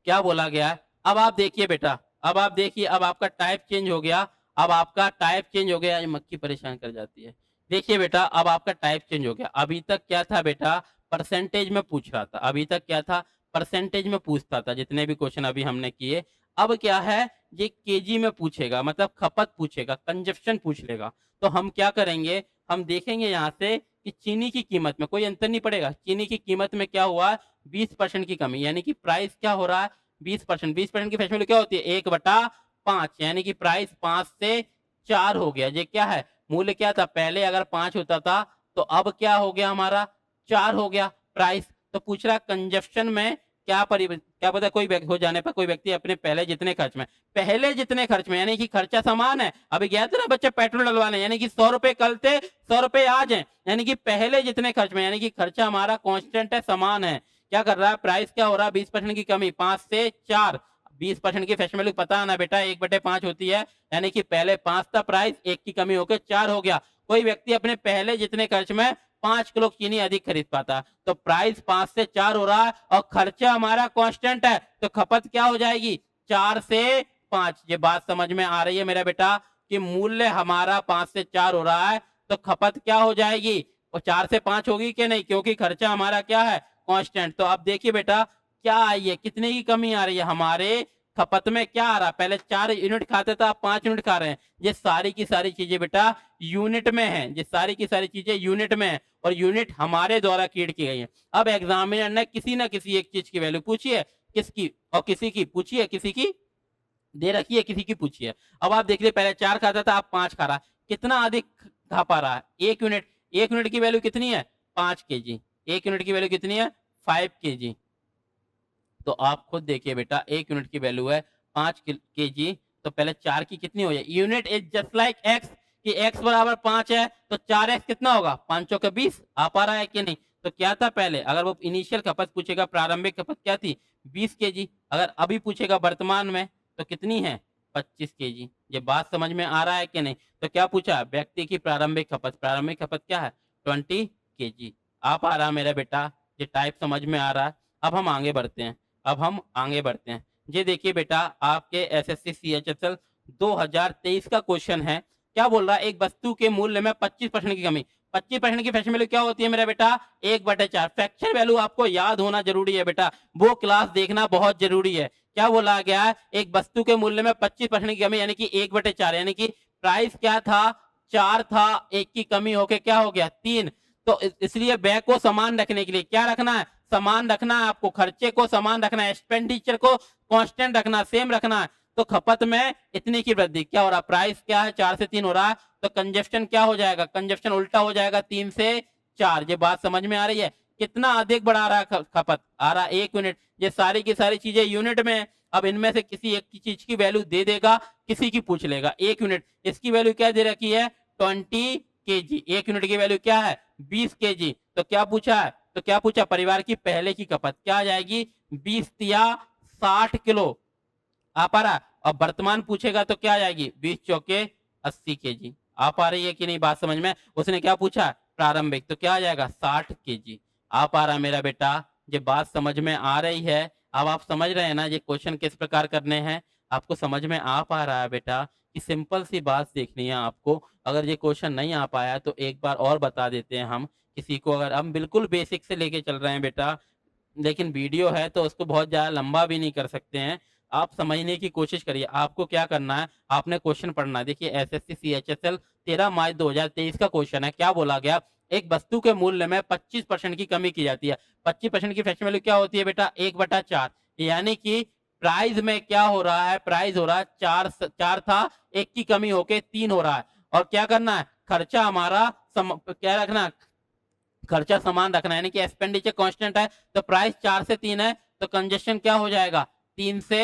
Speaker 1: क्या बोला गया है। अब आप देखिए बेटा, अब आप देखिए, अब आपका टाइप चेंज हो गया, अब आपका टाइप चेंज हो गया। ये मक्खी परेशान कर जाती है। देखिए बेटा, अब आपका टाइप चेंज हो गया। अभी तक क्या था बेटा, परसेंटेज में पूछ रहा था, अभी तक क्या था, परसेंटेज में पूछता था जितने भी क्वेश्चन अभी हमने किए। अब क्या है, ये केजी में पूछेगा, मतलब खपत पूछेगा, कंजप्शन पूछ लेगा। तो हम क्या करेंगे, हम देखेंगे यहाँ से कि चीनी की कीमत में कोई अंतर नहीं पड़ेगा। चीनी की कीमत में क्या हुआ, 20% की कमी, यानी कि प्राइस क्या हो रहा है 20%। 20% की फेस वैल्यू क्या होती है 1/5, यानी कि प्राइस 5 से 4 हो गया। ये क्या है, मूल्य क्या था, पहले अगर 5 होता था तो अब क्या हो गया हमारा 4 हो गया प्राइस। तो पूछ रहा कंजप्शन में क्या पता कोई हो जाने पर कोई व्यक्ति अपने पहले जितने खर्च में, यानी कि खर्चा समान है। अभी गया था ना बच्चे पेट्रोल डलवाने, यानी कि 100 रुपए कल थे 100 रुपए आज हैं, यानी कि पहले जितने खर्च में, यानी कि खर्चा हमारा कांस्टेंट है, समान है। क्या कर रहा है, प्राइस क्या हो रहा है 20% की कमी, 5 से 4। 20% की फेस वैल्यू पता है ना बेटा, 1/5 होती है, यानी कि पहले 5 था प्राइस, 1 की कमी होकर 4 हो गया। कोई व्यक्ति अपने पहले जितने खर्च में 5 किलो चीनी अधिक खरीद पाता, तो प्राइस 5 से 4 हो रहा है और खर्चा हमारा कांस्टेंट है, तो खपत क्या हो जाएगी 4 से 5। ये बात समझ में आ रही है मेरा बेटा कि मूल्य हमारा 5 से 4 हो रहा है तो खपत क्या हो जाएगी, और 4 से 5 होगी कि नहीं, क्योंकि खर्चा हमारा क्या है कांस्टेंट। तो अब देखिए बेटा क्या आई है, कितने की कमी आ रही है, हमारे खपत में क्या आ रहा है, पहले 4 यूनिट खाते थे, आप 5 यूनिट खा रहे हैं। ये सारी की सारी चीजें बेटा यूनिट में है, ये सारी की सारी चीजें यूनिट में है और यूनिट हमारे द्वारा कीड की गई है। अब एग्जामिनर ने किसी ना किसी एक चीज की वैल्यू पूछी है, किसकी, और किसी की पूछी है, किसी की दे रखी है, किसी की पूछी है। अब आप देख लीजिए पहले 4 खाता था, आप 5 खा रहा है, कितना अधिक खा पा रहा है 1 यूनिट। 1 यूनिट की वैल्यू कितनी है 5 केजी, 1 यूनिट की वैल्यू कितनी है 5 केजी। तो आप खुद देखिए बेटा 1 यूनिट की वैल्यू है 5 केजी, तो पहले 4 की कितनी हो जाए, unit is just like x, कि x बराबर 5 है तो 4x कितना होगा 5 चौके 20। आ पा रहा है कि नहीं। तो क्या था पहले, अगर वो इनिशियल खपत पूछेगा, प्रारंभिक खपत क्या थी 20 केजी, अगर अभी पूछेगा वर्तमान में तो कितनी है 25 केजी। ये बात समझ में आ रहा है कि नहीं। तो क्या पूछा, व्यक्ति की प्रारंभिक खपत क्या है 20 केजी। आ पा रहा मेरा बेटा, ये टाइप समझ में आ रहा है। अब हम आगे बढ़ते हैं, ये देखिए बेटा आपके एसएससी सीएचएसएल 2023 का क्वेश्चन है। क्या बोल रहा है, एक वस्तु के मूल्य में 25% की कमी। 25% की फ्रैक्शन वैल्यू क्या होती है मेरा बेटा 1/4। फ्रैक्शन वैल्यू आपको याद होना जरूरी है बेटा, वो क्लास देखना बहुत जरूरी है। क्या बोला गया है, एक वस्तु के मूल्य में 25% की कमी, यानी कि 1/4, यानी कि प्राइस क्या था 4 था, 1 की कमी होके क्या हो गया 3। तो इसलिए व्यय को समान रखने के लिए क्या रखना है, समान रखना है आपको, खर्चे को समान रखना है, एक्सपेंडिचर को कांस्टेंट रखना, सेम रखना है। तो खपत में इतनी की वृद्धि, क्या हो रहा, प्राइस क्या है 4 से 3 हो रहा है, तो कंजप्शन क्या हो जाएगा, कंजप्शन उल्टा हो जाएगा 3 से 4। ये बात समझ में आ रही है। कितना अधिक बढ़ा रहा है खपत, आ रहा 1 यूनिट। ये सारी की सारी चीजें यूनिट में, अब इनमें से किसी एक की चीज की वैल्यू दे देगा, किसी की पूछ लेगा। 1 यूनिट, इसकी वैल्यू क्या दे रखी है 20 केजी, 1 यूनिट की वैल्यू क्या है 20 केजी। तो क्या पूछा है, तो क्या पूछा, परिवार की पहले की खपत क्या आ जाएगी 20 या 60 किलो। आ पा रहा, और वर्तमान पूछेगा तो क्या आ जाएगी 20 चौके 80 केजी। आ पा रही है कि नहीं बात समझ में। उसने क्या पूछा प्रारंभिक, तो क्या आ जाएगा 60 केजी। आ पा रहा मेरा बेटा, ये बात समझ में आ रही है। अब आप समझ रहे हैं ना ये क्वेश्चन किस प्रकार करने हैं, आपको समझ में आ पा रहा है बेटा कि सिंपल सी बात देखनी है आपको। अगर ये क्वेश्चन नहीं आ पाया तो एक बार और बता देते हैं हम किसी को, अगर हम बिल्कुल बेसिक से लेके चल रहे हैं बेटा, लेकिन वीडियो है तो उसको बहुत ज्यादा लंबा भी नहीं कर सकते हैं। आप समझने की कोशिश करिए, आपको क्या करना है, आपने क्वेश्चन पढ़ना है। देखिए एसएससी सीएचएसएल 13 मार्च 2023 का क्वेश्चन है। क्या बोला गया, एक वस्तु के मूल्य में 25% की कमी की जाती है। 25% की फ्रैक्शन वैल्यू क्या होती है बेटा 1/4, यानी कि प्राइस में क्या हो रहा है, प्राइस हो रहा है 4 था, 1 की कमी होके 3 हो रहा है। और क्या करना है, खर्चा हमारा क्या रखना है, खर्चा समान रखना है, यानी कि एक्सपेंडिचर कांस्टेंट है तो प्राइस 4 से 3 है तो कंजस्शन क्या हो जाएगा 3 से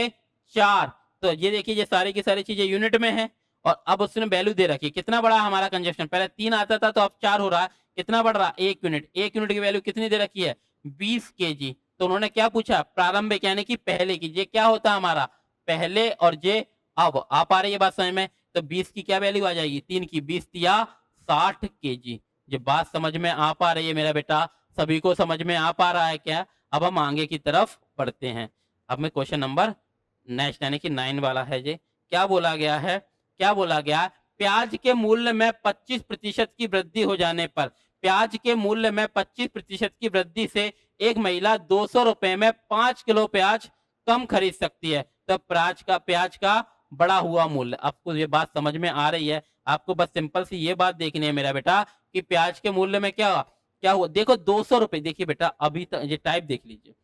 Speaker 1: 4। तो ये देखिए ये सारी की सारी चीजें यूनिट में है और अब उसने वैल्यू दे रखी है कितना बड़ा हमारा कंजस्शन, पहले 3 आता था तो अब 4 हो रहा है, कितना बढ़ रहा है 1 यूनिट, 1 यूनिट की वैल्यू कितनी दे रखी है 20 केजी। तो उन्होंने क्या पूछा प्रारंभिक यानी कि पहले की, ये क्या होता है हमारा पहले और ये अब, आप आ रही है बात समझ में, तो 20 की क्या वैल्यू आ जाएगी 3 की 20 या 60 केजी। ये बात समझ में आ पा रही है मेरा बेटा, सभी को समझ में आ पा रहा है क्या? अब हम आगे की तरफ बढ़ते हैं। अब मैं क्वेश्चन नंबर नेक्स्ट यानी कि 9 वाला है ये, क्या बोला गया है, क्या बोला गया, प्याज के मूल्य में 25% की वृद्धि हो जाने पर, प्याज के मूल्य में 25% की वृद्धि से एक महिला 200 रुपए में 5 किलो प्याज कम खरीद सकती है। तो प्याज का बढ़ा हुआ मूल्य, आपको ये बात समझ में आ रही है? आपको बस सिंपल सी ये बात देखनी है मेरा बेटा कि प्याज के मूल्य में क्या क्या हुआ, देखो 200 रुपए, देखिए बेटा अभी तक ये टाइप देख लीजिए,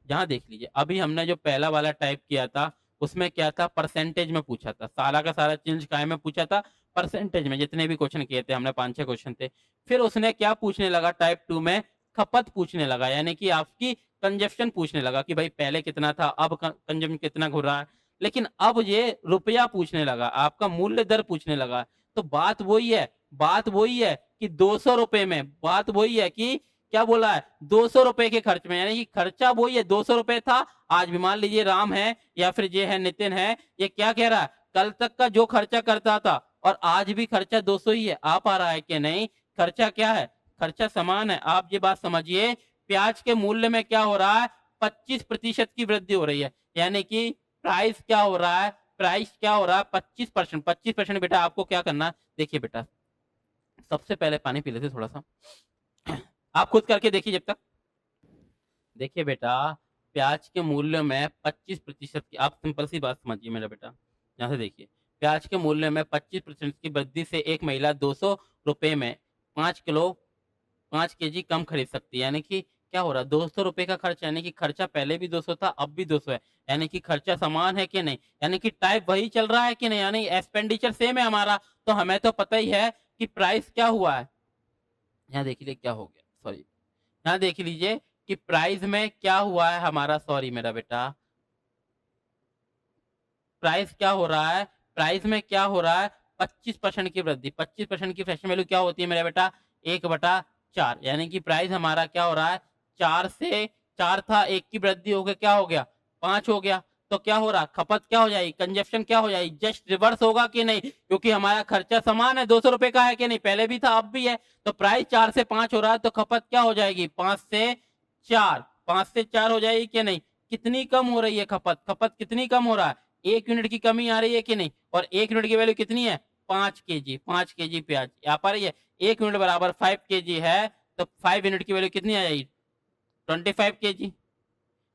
Speaker 1: यहाँ देख लीजिए, अभी हमने जो पहला वाला टाइप किया था उसमें क्या था परसेंटेज में पूछा था, सारा का सारा चेंज काय में पूछा था परसेंटेज में, जितने भी क्वेश्चन किए थे हमने 5-6 क्वेश्चन थे। फिर उसने क्या पूछने लगा टाइप 2 में, खपत पूछने लगा, यानी कि आपकी कंजप्शन पूछने लगा कि भाई पहले कितना था अब कंजम्पशन कितना घुर रहा है। लेकिन अब ये रुपया पूछने लगा, आपका मूल्य दर पूछने लगा। तो बात वही है, बात वही है कि 200 रुपए में, बात वही है कि क्या बोला है 200 रुपए के खर्च में, यानी कि खर्चा वही है 200 रुपए था। आज भी मान लीजिए राम है या फिर ये है नितिन है, ये क्या कह रहा है कल तक का जो खर्चा करता था और आज भी खर्चा 200 ही है। आप आ रहा है कि नहीं, खर्चा क्या है, खर्चा समान है। आप ये बात समझिए, प्याज के मूल्य में क्या हो रहा है 25% की वृद्धि हो रही है, यानी कि प्राइस क्या हो रहा है, प्राइस क्या हो रहा है 25%। 25% बेटा आपको क्या करना है, देखिए बेटा सबसे पहले पानी पी लेते थोड़ा सा, आप खुद करके देखिए जब तक। देखिए बेटा प्याज के मूल्य में 25% की, आप सिंपल सी बात समझिए मेरा बेटा, यहाँ से देखिए प्याज के मूल्य में 25% की वृद्धि से एक महिला 200 रुपए में 5 केजी कम खरीद सकती है। यानी कि क्या हो रहा है 200 रुपए का खर्च, यानी कि खर्चा पहले भी 200 था अब भी 200 है, यानी कि खर्चा समान है कि नहीं, यानी कि टाइप वही चल रहा है कि नहीं, यानी एक्सपेंडिचर सेम है हमारा। तो हमें तो पता ही है कि प्राइस क्या हुआ है, यहाँ देख लीजिए क्या हो गया, सॉरी यहाँ देख लीजिए कि प्राइस में क्या हुआ है हमारा, सॉरी मेरा बेटा, प्राइस क्या हो रहा है, प्राइस में क्या हो रहा है 25% की वृद्धि। 25% की फ्रैक्शन वैल्यू क्या होती है मेरा बेटा 1/4, यानी कि प्राइस हमारा क्या हो रहा है 4 से 4 था, 1 की वृद्धि हो गया क्या हो गया 5 हो गया। तो क्या हो रहा खपत क्या हो जाएगी, कंजप्शन क्या हो जाएगी, जस्ट रिवर्स होगा कि नहीं, क्योंकि हमारा खर्चा समान है 200 रुपए का है कि नहीं, पहले भी था अब भी है। तो प्राइस 4 से 5 हो रहा है तो खपत क्या हो जाएगी 5 से 4, 5 से 4 हो जाएगी कि नहीं, कितनी कम हो रही है खपत, खपत कितनी कम हो रहा है 1 यूनिट की कमी आ रही है कि नहीं, और 1 यूनिट की वैल्यू कितनी है 5 केजी, 5 केजी प्याज यहाँ पर रही है, 1 यूनिट बराबर 5 केजी है तो 5 यूनिट की वैल्यू कितनी आ जाएगी 25 केजी,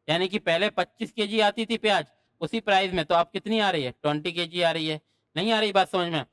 Speaker 1: यानी कि पहले 25 केजी आती थी प्याज उसी प्राइस में, तो अब कितनी आ रही है 20 केजी आ रही है। नहीं आ रही बात समझ में?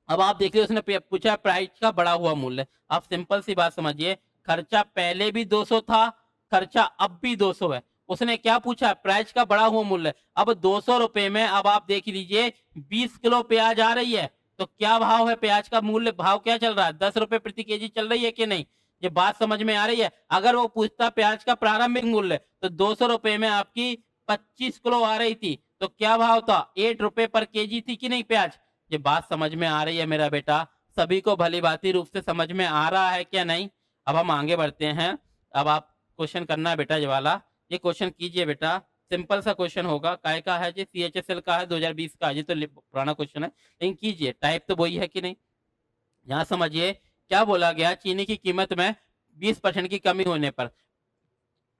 Speaker 1: अब आप देखिए उसने पूछा प्राइस का बढ़ा हुआ मूल्य, आप सिंपल सी बात समझिए, खर्चा पहले भी 200 था, खर्चा अब भी 200 है, उसने क्या पूछा प्राइस का बढ़ा हुआ मूल्य। अब 200 रुपए में अब आप देख लीजिए 20 किलो प्याज आ रही है तो क्या भाव है प्याज का मूल्य, भाव क्या चल रहा है 10 रुपए प्रति केजी चल रही है कि नहीं, ये बात समझ में आ रही है। अगर वो पूछता प्याज का प्रारंभिक मूल्य तो 200 रुपए में आपकी 25 किलो आ रही थी तो क्या भाव था 8 रुपए पर केजी थी कि नहीं प्याज। ये बात समझ में आ रही है मेरा बेटा, सभी को भली भांति रूप से समझ में आ रहा है क्या नहीं। अब हम आगे बढ़ते हैं, अब आप क्वेश्चन करना है बेटा ये वाला, ये क्वेश्चन कीजिए बेटा, सिंपल सा क्वेश्चन होगा, काय का है जी CHSL का है 2020 का, ये तो पुराना क्वेश्चन है लेकिन कीजिए, टाइप तो वही है कि नहीं। यहाँ समझिए क्या बोला गया, चीनी की कीमत में 20% की कमी होने पर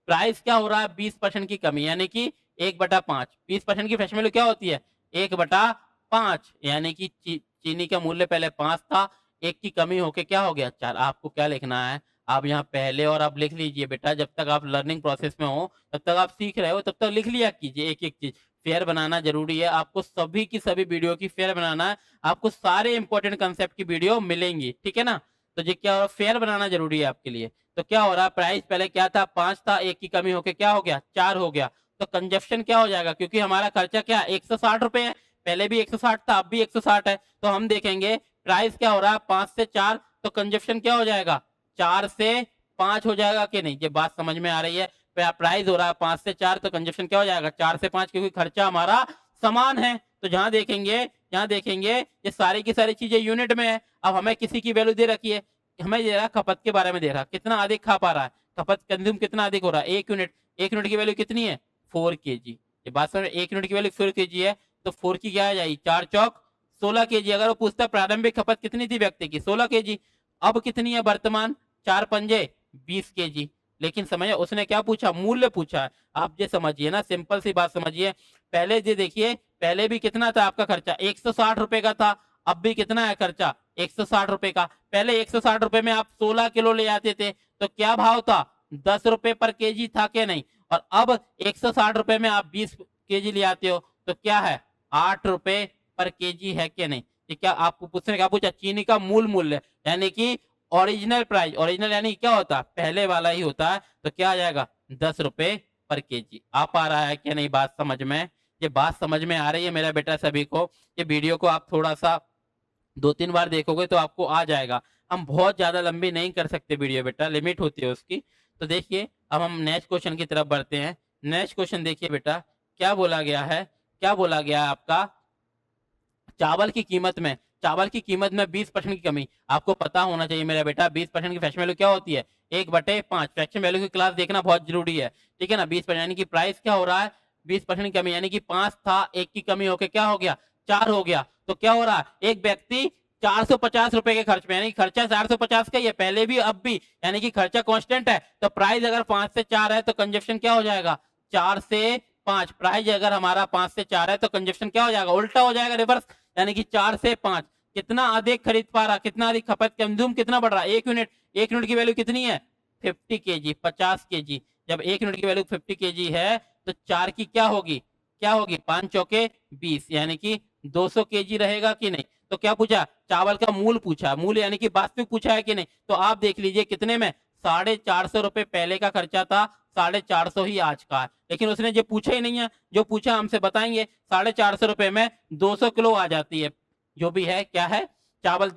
Speaker 1: प्राइस क्या हो रहा है 20% की कमी, यानी कि 1/5, 20% की फ्रैक्शन वैल्यू क्या होती है 1/5, यानी कि चीनी का मूल्य पहले 5 था, 1 की कमी होके क्या हो गया 4। आपको क्या लिखना है, आप यहाँ पहले और अब लिख लीजिए बेटा, जब तक आप लर्निंग प्रोसेस में हो तब तक आप सीख रहे हो तब तक लिख लिया कीजिए एक एक चीज। फेयर बनाना जरूरी है, आपको सभी की सभी वीडियो की फेयर बनाना है, आपको सारे इंपॉर्टेंट कंसेप्ट की वीडियो मिलेंगी, ठीक है ना। तो ये क्या फेयर बनाना जरूरी है आपके लिए। तो क्या हो रहा है प्राइस पहले क्या था 5 था, 1 की कमी होके क्या हो गया 4 हो गया, तो कंजप्शन क्या हो जाएगा, क्योंकि हमारा खर्चा क्या 160 रुपए है, पहले भी 160 था, अब भी 160 है, तो हम देखेंगे प्राइस क्या हो रहा है 5 से 4, तो कंजप्शन क्या हो जाएगा 4 से 5 हो जाएगा कि नहीं। ये बात समझ में आ रही है। प्राइस हो रहा है 5 से 4, तो कंजप्शन क्या हो जाएगा 4 से 5, क्योंकि खर्चा हमारा समान है। तो जहां देखेंगे ये सारी की सारी चीजें यूनिट में है। अब हमें किसी की वैल्यू दे रखी है, हमें दे रहा खपत के बारे में दे रहा कितना अधिक खा पा रहा है, खपत कंज्यूम कितना अधिक हो रहा है 1 यूनिट की वैल्यू कितनी है 4 केजी। ये बात समझ, 1 यूनिट की वैल्यू 4 केजी है, तो 4 की क्या आ जाएगी 4 चौक 16 केजी। अगर वो पूछता प्रारंभिक खपत कितनी थी व्यक्ति की 16 केजी, अब कितनी है वर्तमान 4 पंजे 20 केजी। लेकिन समझिए उसने क्या पूछा, मूल्य पूछा है। आप ये समझिए ना, सिंपल सी बात समझिए। पहले ये देखिए, पहले भी कितना था आपका खर्चा 160 रुपए का था, अब भी कितना है खर्चा 160 रुपए का। पहले 160 रुपए में आप 16 किलो ले आते थे, तो क्या भाव था 10 रुपए पर केजी था क्या नहीं। और अब 160 रुपए में आप 20 केजी ले आते हो, तो क्या है 8 रुपए पर केजी है क्या नहीं। ये क्या आपको पूछने क्या पूछा, चीनी का मूल मूल्य, यानी कि ओरिजिनल प्राइस, ओरिजिनल यानी क्या होता है पहले वाला ही होता है, तो क्या आ जाएगा 10 रुपए पर केजी। आ पा रहा है क्या नहीं बात समझ में। ये बात समझ में आ रही है मेरा बेटा सभी को। ये वीडियो को आप थोड़ा सा 2-3 बार देखोगे तो आपको आ जाएगा। हम बहुत ज्यादा लंबी नहीं कर सकते वीडियो बेटा, लिमिट होती है उसकी। तो देखिए अब हम नेक्स्ट क्वेश्चन की तरफ बढ़ते हैं। नेक्स्ट क्वेश्चन देखिए बेटा, क्या बोला गया है, क्या बोला गया है आपका, चावल की कीमत में 20% की कमी। आपको पता होना चाहिए मेरा बेटा 20% की फ्रैक्शन वैल्यू क्या होती है 1/5। फ्रैक्शन वैल्यू की क्लास देखना बहुत जरूरी है, ठीक है ना। 20% यानी कि प्राइस क्या हो रहा है 20% की कमी, यानी कि 5 था, 1 की कमी होकर क्या हो गया 4 हो गया। तो क्या हो रहा है एक व्यक्ति 450 रुपए के खर्च में, यानी खर्चा 450 का ही है पहले भी अब भी, यानी कि खर्चा कांस्टेंट है। तो प्राइस अगर 5 से 4 है तो कंजप्शन क्या हो जाएगा 4 से 5। प्राइस अगर हमारा 5 से 4 है तो कंजप्शन क्या हो जाएगा उल्टा हो जाएगा, रिवर्स, यानी कि 4 से 5। कितना अधिक खरीद पा रहा, कितना अधिक खपत, कंज्यूम कितना बढ़ रहा 1 यूनिट की वैल्यू कितनी है 50 केजी 50 केजी। जब 1 यूनिट की वैल्यू 50 केजी है तो 4 की क्या होगी 5 चौके 20, यानी कि 200 केजी रहेगा कि नहीं। तो क्या पूछा, चावल का मूल पूछा, मूल यानी कि वास्तविक पूछा है कि नहीं। तो आप देख लीजिए कितने में 450 रुपए पहले का खर्चा था, 450 ही आज का है। लेकिन उसने जो पूछा ही नहीं है, जो पूछा हमसे बताएंगे 450 रुपए में 200 किलो आ जाती है, जो भी है क्या है चावल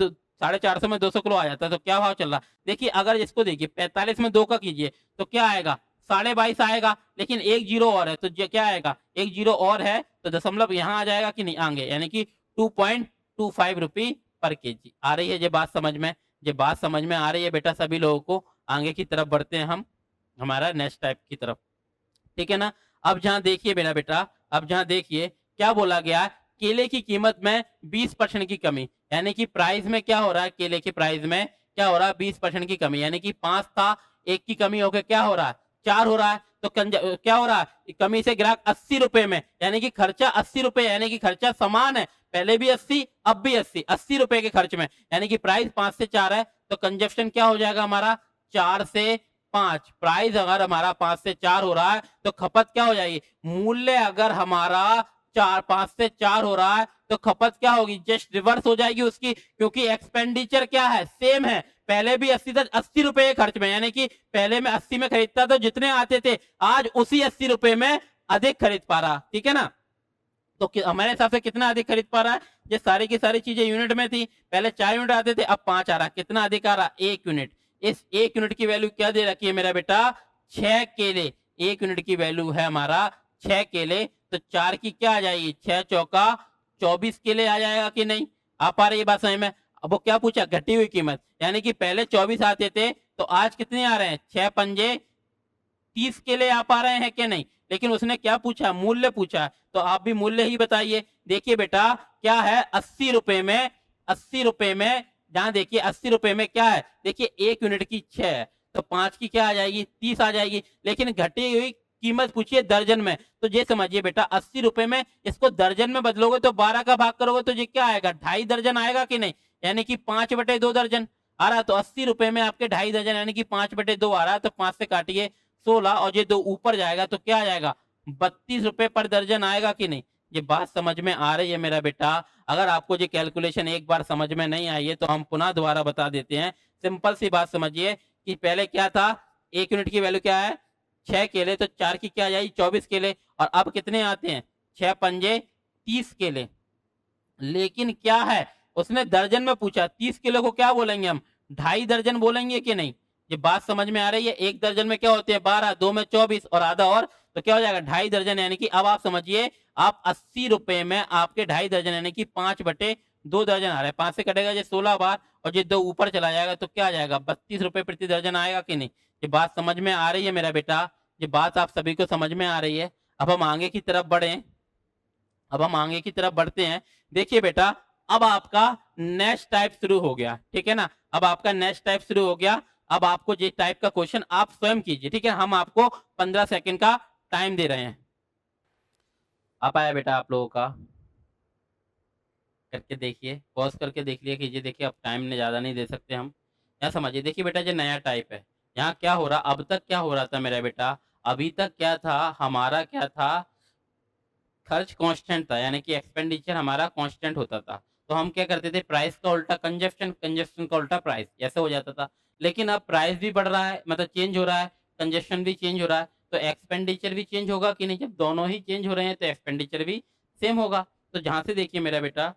Speaker 1: 450 में 200 किलो आ जाता है। तो क्या भाव चल रहा देखिए, अगर इसको देखिए 45 में 2 का कीजिए तो क्या आएगा 22.5 आएगा। लेकिन एक जीरो और है तो क्या आएगा, एक जीरो और है तो दशमलव यहाँ आ जाएगा कि नहीं आगे, यानी कि 2.25 रुपी पर केजी। आ रही है ये बात समझ में, ये बात समझ में आ रही है बेटा सभी लोगों को। आगे की तरफ बढ़ते हैं हम हमारा नेक्स्ट टाइप की तरफ, ठीक है ना। अब जहां देखिए मेरा बेटा, अब जहां देखिए क्या बोला गया, केले की कीमत में 20% की कमी, यानी कि प्राइस में क्या हो रहा है, केले के प्राइस में क्या हो रहा है 20% की कमी, यानी कि 5 था 1 की कमी होकर क्या हो रहा है 4 हो रहा है। तो क्या हो रहा है कमी से ग्राहक 80 रुपए में, यानी कि खर्चा 80 रुपए, यानी कि खर्चा समान है, पहले भी 80 अब भी 80 रुपए के खर्च में, यानी कि प्राइस 5 से 4 है तो कंजप्शन क्या हो जाएगा हमारा 4 से 5। प्राइस अगर हमारा 5 से 4 हो रहा है तो खपत क्या हो जाएगी, मूल्य अगर हमारा 5 से 4 हो रहा है तो खपत क्या होगी जस्ट रिवर्स हो जाएगी उसकी, क्योंकि एक्सपेंडिचर क्या है सेम है, पहले भी 80 था 80 रुपए के खर्च में, यानी कि पहले में 80 में खरीदता तो जितने आते थे आज उसी 80 रुपए में अधिक खरीद पा रहा, ठीक है ना। तो हमारे हिसाब से कितना अधिक खरीद पा रहा है, ये सारी की सारी चीजें यूनिट में थी, पहले 4 यूनिट आते थे अब 5 आ रहा, कितना अधिक आ रहा 1 यूनिट। इस 1 यूनिट की वैल्यू क्या दे रखी है मेरा बेटा 6 केले, 1 यूनिट की वैल्यू है हमारा 6 केले। तो 4 की क्या आ जाएगी 6 चौका 24 केले आ जाएगा कि नहीं, आ पा रही है बात समझ में। अब वो क्या पूछा घटी हुई कीमत, यानी कि पहले 24 आते थे तो आज कितने आ रहे हैं 6 पंजे 30 केले आ पा रहे हैं कि नहीं। लेकिन उसने क्या पूछा मूल्य पूछा, तो आप भी मूल्य ही बताइए। देखिए बेटा क्या है 80 रुपए में, 80 रुपए में जहां देखिए 80 रुपए में क्या है, देखिए 1 यूनिट की 6 है तो 5 की क्या आ जाएगी 30 आ जाएगी। लेकिन घटी हुई कीमत पूछिए दर्जन में, तो ये समझिए बेटा 80 रुपए में इसको दर्जन में बदलोगे तो 12 का भाग करोगे तो ये क्या आएगा 2.5 दर्जन आएगा कि नहीं, यानी कि 5/2 दर्जन आ रहा। तो 80 रुपए में आपके 2.5 दर्जन यानी कि 5/2 आ रहा है, तो 5 से काटिए 16 और ये 2 ऊपर जाएगा तो क्या आ जाएगा 32 रुपए पर दर्जन आएगा कि नहीं। ये बात समझ में आ रही है मेरा बेटा। अगर आपको ये कैलकुलेशन एक बार समझ में नहीं आई है तो हम पुनः दोबारा बता देते हैं। सिंपल सी बात समझिए कि पहले क्या था 1 यूनिट की वैल्यू क्या है 6 केले, तो 4 की क्या आ जाएगी 24 केले। और अब कितने आते हैं 6 पंजे 30 केले। लेकिन क्या है उसने दर्जन में पूछा, 30 किलो को क्या बोलेंगे हम, 2.5 दर्जन बोलेंगे कि नहीं। ये बात समझ में आ रही है। एक दर्जन में क्या होते हैं 12, 2 में 24 और आधा और, तो क्या हो जाएगा 2.5 दर्जन। यानी कि अब आप समझिए आप 80 रुपए में आपके 2.5 दर्जन यानी कि 5/2 दर्जन आ रहा है। 5 से कटेगा ये 16 बार और ये 2 ऊपर चला जाएगा तो क्या आ जाएगा 32 रुपए प्रति दर्जन आएगा कि नहीं। ये बात समझ में आ रही है मेरा बेटा, ये बात आप सभी को समझ में आ रही है। अब हम आगे की तरफ बढ़े, अब हम आगे की तरफ बढ़ते हैं। देखिए बेटा अब आपका नेक्स्ट टाइप शुरू हो गया, ठीक है ना। अब आपका नेक्स्ट टाइप शुरू हो गया। अब आपको ये टाइप का क्वेश्चन आप स्वयं कीजिए, ठीक है। हम आपको 15 सेकंड का टाइम दे रहे हैं। आप आया बेटा आप लोगों का, करके देखिए, पॉज करके देख लिया कीजिए। देखिए अब टाइम ने ज्यादा नहीं दे सकते हम। यहाँ समझिए, देखिए बेटा ये नया टाइप है। यहाँ क्या हो रहा, अब तक क्या हो रहा था मेरा बेटा, अभी तक क्या था हमारा, क्या था खर्च कांस्टेंट था, यानी कि एक्सपेंडिचर हमारा कांस्टेंट होता था। तो हम क्या करते थे प्राइस का उल्टा कंजप्शन, कंजप्शन का उल्टा प्राइस, ऐसे हो जाता था। लेकिन अब प्राइस भी बढ़ रहा है, मतलब चेंज हो रहा है, कंजप्शन भी चेंज हो रहा है, तो एक्सपेंडिचर भी चेंज होगा कि नहीं। जब दोनों ही चेंज हो रहे हैं तो एक्सपेंडिचर भी सेम होगा। तो जहां से देखिए मेरा बेटा,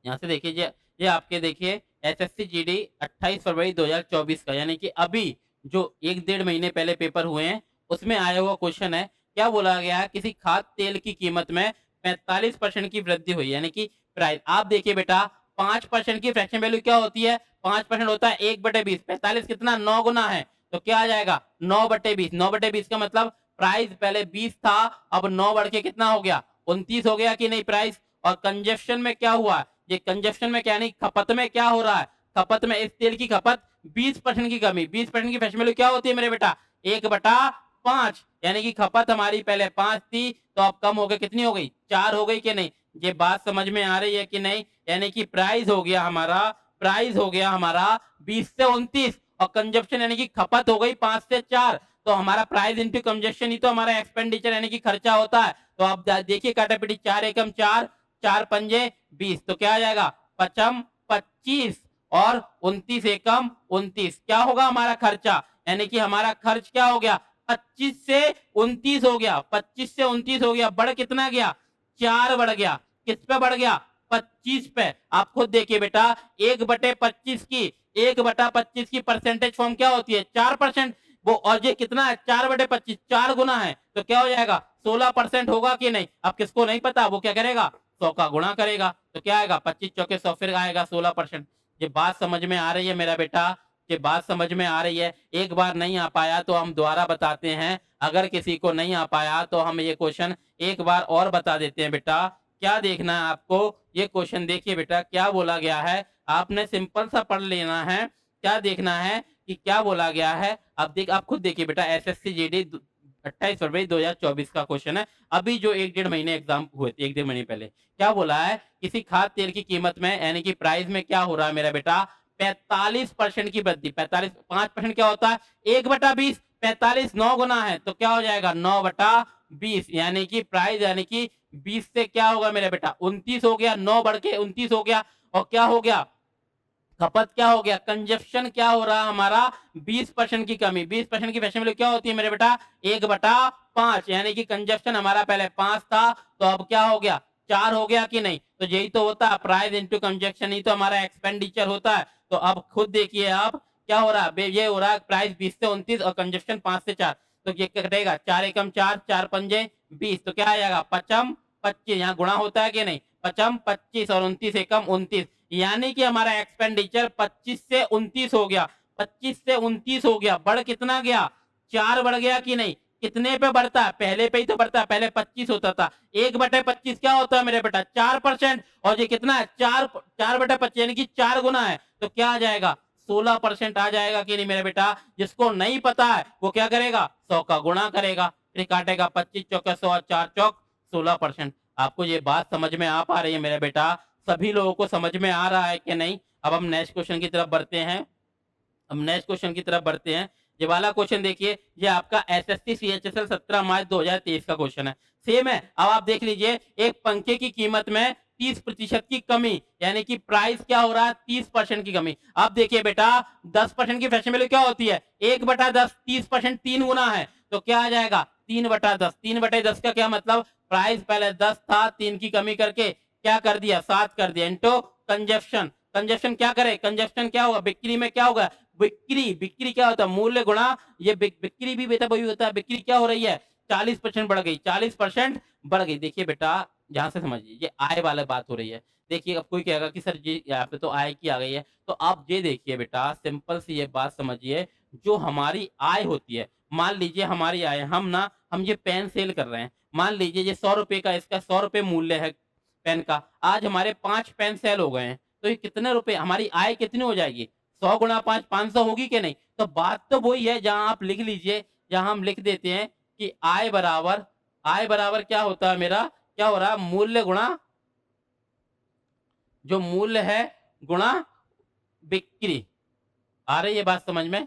Speaker 1: यहाँ से देखिए ये आपके देखिए एसएससी जीडी 28 फरवरी 2024 का, यानी कि अभी जो 1-1.5 महीने पहले पेपर हुए हैं उसमें आया हुआ क्वेश्चन है। क्या बोला गया है, किसी खाद्य तेल की कीमत में 45% की वृद्धि हुई, यानी कि प्राइस। आप देखिए बेटा 5% की फ्रैक्शन वैल्यू क्या होती है, 5% होता है 1/20। 45 कितना 9 गुना है, तो क्या आ जाएगा 9/20। 9/20 का मतलब प्राइस पहले 20 था, अब 9 बढ़ के कितना हो गया 29 हो गया कि नहीं प्राइस। और कंजप्शन में क्या हुआ, ये कंजप्शन में क्या नहीं, खपत में क्या हो रहा है, खपत में इस तेल की खपत 20% की कमी। 20% की फ्रैक्शन वैल्यू क्या होती है मेरे बेटा 1/5, यानी कि खपत हमारी पहले 5 थी तो अब कम हो गई, कितनी हो गई 4 हो गई कि नहीं। ये बात समझ में आ रही है कि नहीं। यानी कि प्राइस हो गया हमारा, प्राइस हो गया हमारा 20 से 29 और कंजप्शन यानी कि खपत हो गई 5 से 4। तो हमारा प्राइस इंटू कंजप्शन ही तो हमारा एक्सपेंडिचर यानी कि खर्चा होता है। तो आप देखिए काटापीटी 4 एकम 4, 4 पंजे 20, तो क्या आ जाएगा 5 25 और 29 एकम 29। क्या होगा हमारा खर्चा, यानी कि हमारा खर्च क्या हो गया 25 से 29 हो गया, 25 से 29 हो गया। बढ़ कितना गया 4 बढ़ गया। किस पे बढ़ गया 25 पे। आप खुद देखिए बेटा 1/25 की, 1/25 की परसेंटेज फॉर्म क्या होती है 4%। वो और ये कितना है 4/25, 4 गुना है, तो क्या हो जाएगा 16% होगा कि नहीं। अब किसको नहीं पता वो क्या करेगा 100 का गुणा करेगा, तो क्या आएगा 25 चौके 100, फिर आएगा 16%। ये बात समझ में आ रही है मेरा बेटा, ये बात समझ में आ रही है। एक बार नहीं आ पाया तो हम दोबारा बताते हैं, अगर किसी को नहीं आ पाया तो हम ये क्वेश्चन एक बार और बता देते हैं बेटा। क्या देखना है आपको, ये क्वेश्चन देखिए बेटा क्या बोला गया है, आपने सिंपल सा पढ़ लेना है। क्या देखना है कि क्या बोला गया है, आप खुद देखिए बेटा एसएससी जीडी 28 फरवरी 2024 का क्वेश्चन है। अभी जो 1-1.5 महीने एग्जाम हुए थे, 1-1.5 महीने पहले, क्या बोला है किसी खाद्य तेल की कीमत में यानी कि प्राइस में क्या हो रहा है मेरा बेटा 45% की वृद्धि। 45 5% क्या होता है 1/20, 45 9 गुना है, तो क्या हो जाएगा 9/20, यानी कि प्राइस यानी कि 20 से क्या होगा मेरा बेटा 29 हो गया, 9 बढ़ के 29 हो गया। और क्या हो गया खपत क्या हो गया, कंजप्शन क्या हो रहा हमारा 20% की कमी। 20% की फ्रैक्शन वैल्यू क्या होती है मेरे बेटा 1/5, यानी कि कंजप्शन हमारा पहले 5 था तो अब क्या हो गया 4 हो गया कि नहीं। तो यही तो होता है प्राइस इंटू कंजप्शन, ही तो हमारा एक्सपेंडिचर होता है। तो अब खुद देखिए आप क्या हो रहा है, ये हो रहा है प्राइस 20 से 29 और कंजप्शन 5 से 4, तो ये कटेगा 4 एकम 4, 4 पंजे 20, तो क्या आएगा 5 25, यहाँ गुणा होता है कि नहीं 5 25 और 29 एकम 29, यानी कि हमारा एक्सपेंडिचर 25 से 29 हो गया। 25 से 29 हो गया, बढ़ कितना गया 4 बढ़ गया कि नहीं। कितने पे बढ़ता है, पहले पे ही तो बढ़ता है, पहले 25 होता था। 1/25 क्या होता है मेरे बेटा 4%, और ये कितना है 4/25 यानी कि 4 गुना है, तो क्या आ जाएगा 16% आ जाएगा कि नहीं मेरे बेटा। जिसको नहीं पता है वो क्या करेगा 100 का गुणा करेगा, फिर काटेगा 25 चौके 100 और 4 चौक 16%। आपको ये बात समझ में आ पा रही है मेरे बेटा, सभी लोगों को समझ में आ रहा है कि नहीं। अब हम नेक्स्ट क्वेश्चन की तरफ बढ़ते हैं, हम नेक्स्ट क्वेश्चन की तरफ बढ़ते हैं। ये वाला क्वेश्चन देखिए, ये आपका एसएससी CHSL 17 मार्च 2023 का क्वेश्चन है, सेम है। अब आप देख लीजिए एक पंखे की कीमत में 30% की कमी, यानी कि प्राइस क्या हो रहा है 30% की कमी। अब देखिए बेटा 10% की फैशन वैल्यू क्या होती है 1/10, 30% 3 गुना है, तो क्या आ जाएगा 3/10। 3/10 का क्या मतलब, प्राइस पहले 10 था, 3 की कमी करके क्या कर दिया 7 कर दिया, इंटू कंजप्शन। कंजप्शन क्या करे, कंजप्शन क्या होगा, बिक्री में क्या होगा, बिक्री क्या होता है मूल्य गुणा ये बिक्री भी बेटा वही होता है, बिक्री क्या हो रही है 40% बढ़ गई, 40% बढ़ गई। देखिए बेटा ध्यान से समझिए, ये आय वाला बात हो रही है। देखिए अब कोई कहेगा कि सर जी यहाँ पे तो आय की आ गई है, तो आप ये देखिए बेटा सिंपल सी ये बात समझिए, जो हमारी आय होती है, मान लीजिए हमारी आय हम ये पेन सेल कर रहे हैं, मान लीजिए ये 100 रुपए का, इसका 100 रुपए मूल्य है पेन का, आज हमारे 5 पेन सेल हो गए हैं, तो ये कितने रुपए हमारी आय कितनी हो जाएगी 100 गुणा 5 500 होगी कि नहीं। तो बात तो वही है, जहां आप लिख लीजिए, जहां हम लिख देते हैं कि आय बराबर क्या होता है मेरा, क्या हो रहा है मूल्य गुणा जो मूल्य है गुणा बिक्री। आ रही है बात समझ में,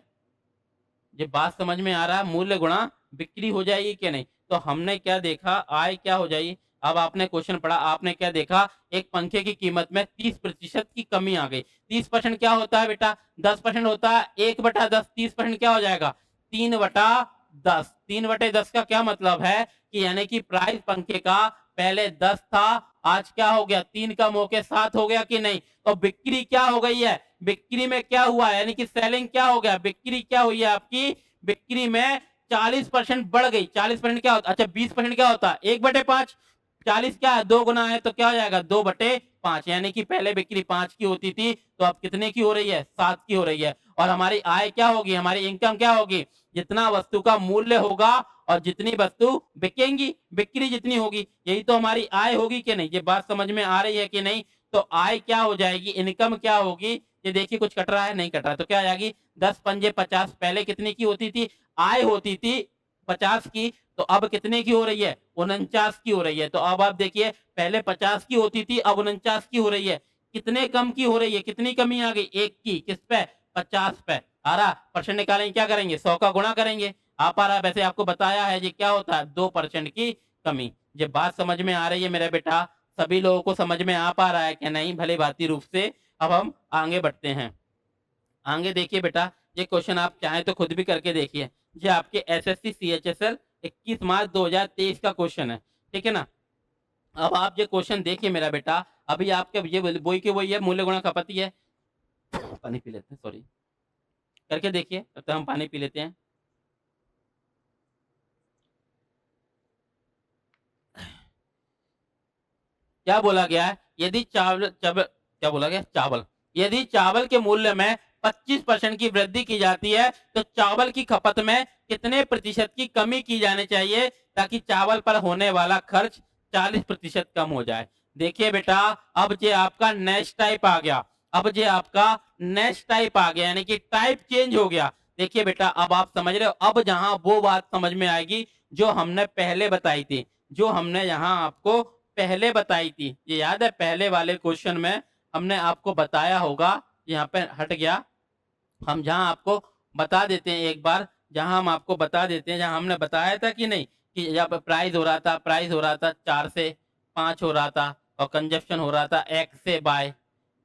Speaker 1: ये बात समझ में आ रहा है, मूल्य गुणा बिक्री हो जाएगी कि नहीं। तो हमने क्या देखा आय क्या हो जाएगी, अब आपने क्वेश्चन पढ़ा, आपने क्या देखा एक पंखे की कीमत में 30% की कमी आ गई। 30% क्या होता है बेटा 10% होता है, 1/10, 30% क्या हो जाएगा 3/10। 3/10 का क्या मतलब है कि यानी कि प्राइस पंखे का पहले 10 था, आज क्या हो गया 3 कम होके 7 हो गया कि नहीं। तो बिक्री क्या हो गई है, बिक्री में क्या हुआ है, यानी कि सेलिंग क्या हो गया, बिक्री क्या हुई है आपकी, बिक्री में 40% बढ़ गई। 40% क्या होता, अच्छा 20% क्या होता है 1/5, 40 क्या है 2 गुना है, तो क्या हो जाएगा 2/5, यानी कि पहले बिक्री 5 की होती थी, तो अब कितने की हो रही है 7 की हो रही है। और हमारी आय क्या होगी, हमारी इनकम क्या होगी, जितना वस्तु का मूल्य होगा और जितनी वस्तु बिकेंगी, बिक्री जितनी होगी, यही तो हमारी आय होगी कि नहीं। ये बात समझ में आ रही है कि नहीं। तो आय क्या हो जाएगी, इनकम क्या होगी, ये देखिए कुछ कट रहा है नहीं कट रहा, तो क्या आ जाएगी 10 पंजे 50, पहले कितने की होती थी आय होती थी 50 की, तो अब कितने की हो रही है 49 की हो रही है। तो अब आप देखिए पहले 50 की होती थी, अब 49 की हो रही है, कितने कम की हो रही है, कितनी कमी आ गई एक की, किस पे 50 पे। आ रहा परसेंट निकालेंगे, क्या करेंगे 100 का गुणा करेंगे, आ पा रहा है। वैसे आपको बताया है ये क्या होता है 2% की कमी। ये बात समझ में आ रही है मेरे बेटा, सभी लोगों को समझ में आ पा रहा है कि नहीं भली भांति रूप से। अब हम आगे बढ़ते हैं, आगे देखिए बेटा, ये क्वेश्चन आप चाहें तो खुद भी करके देखिए, ये आपके एसएससी सीएचएसएल 21 मार्च 2023 का क्वेश्चन है, ठीक है ना। अब आप ये क्वेश्चन देखिए मेरा बेटा, अभी आपके ये वही के वही है, मूल्य गुणा खपत ही है। पानी पी लेते हैं, सॉरी, करके देखिए तब तक हम पानी पी लेते हैं। क्या बोला गया है, यदि क्या बोला गया, चावल, यदि चावल के मूल्य में 25% की वृद्धि की जाती है, तो चावल की खपत में कितने प्रतिशत की कमी की जानी चाहिए, ताकि चावल पर होने वाला खर्च 40% कम हो जाए। देखिए बेटा, अब ये आपका नेक्स्ट टाइप आ गया, अब ये आपका नेक्स्ट टाइप आ गया, यानी कि टाइप चेंज हो गया। देखिए बेटा, अब आप समझ रहे हो, अब जहां वो बात समझ में आएगी जो हमने पहले बताई थी, जो हमने यहाँ आपको पहले बताई थी, ये याद है पहले वाले क्वेश्चन में हमने आपको बताया होगा, यहाँ पे हट गया, हम जहां आपको बता देते हैं एक बार, जहां हम आपको बता देते हैं, जहां हमने बताया था कि नहीं, कि जब प्राइस हो रहा था 4 से 5 हो रहा था, और कंजप्शन हो रहा था x से y,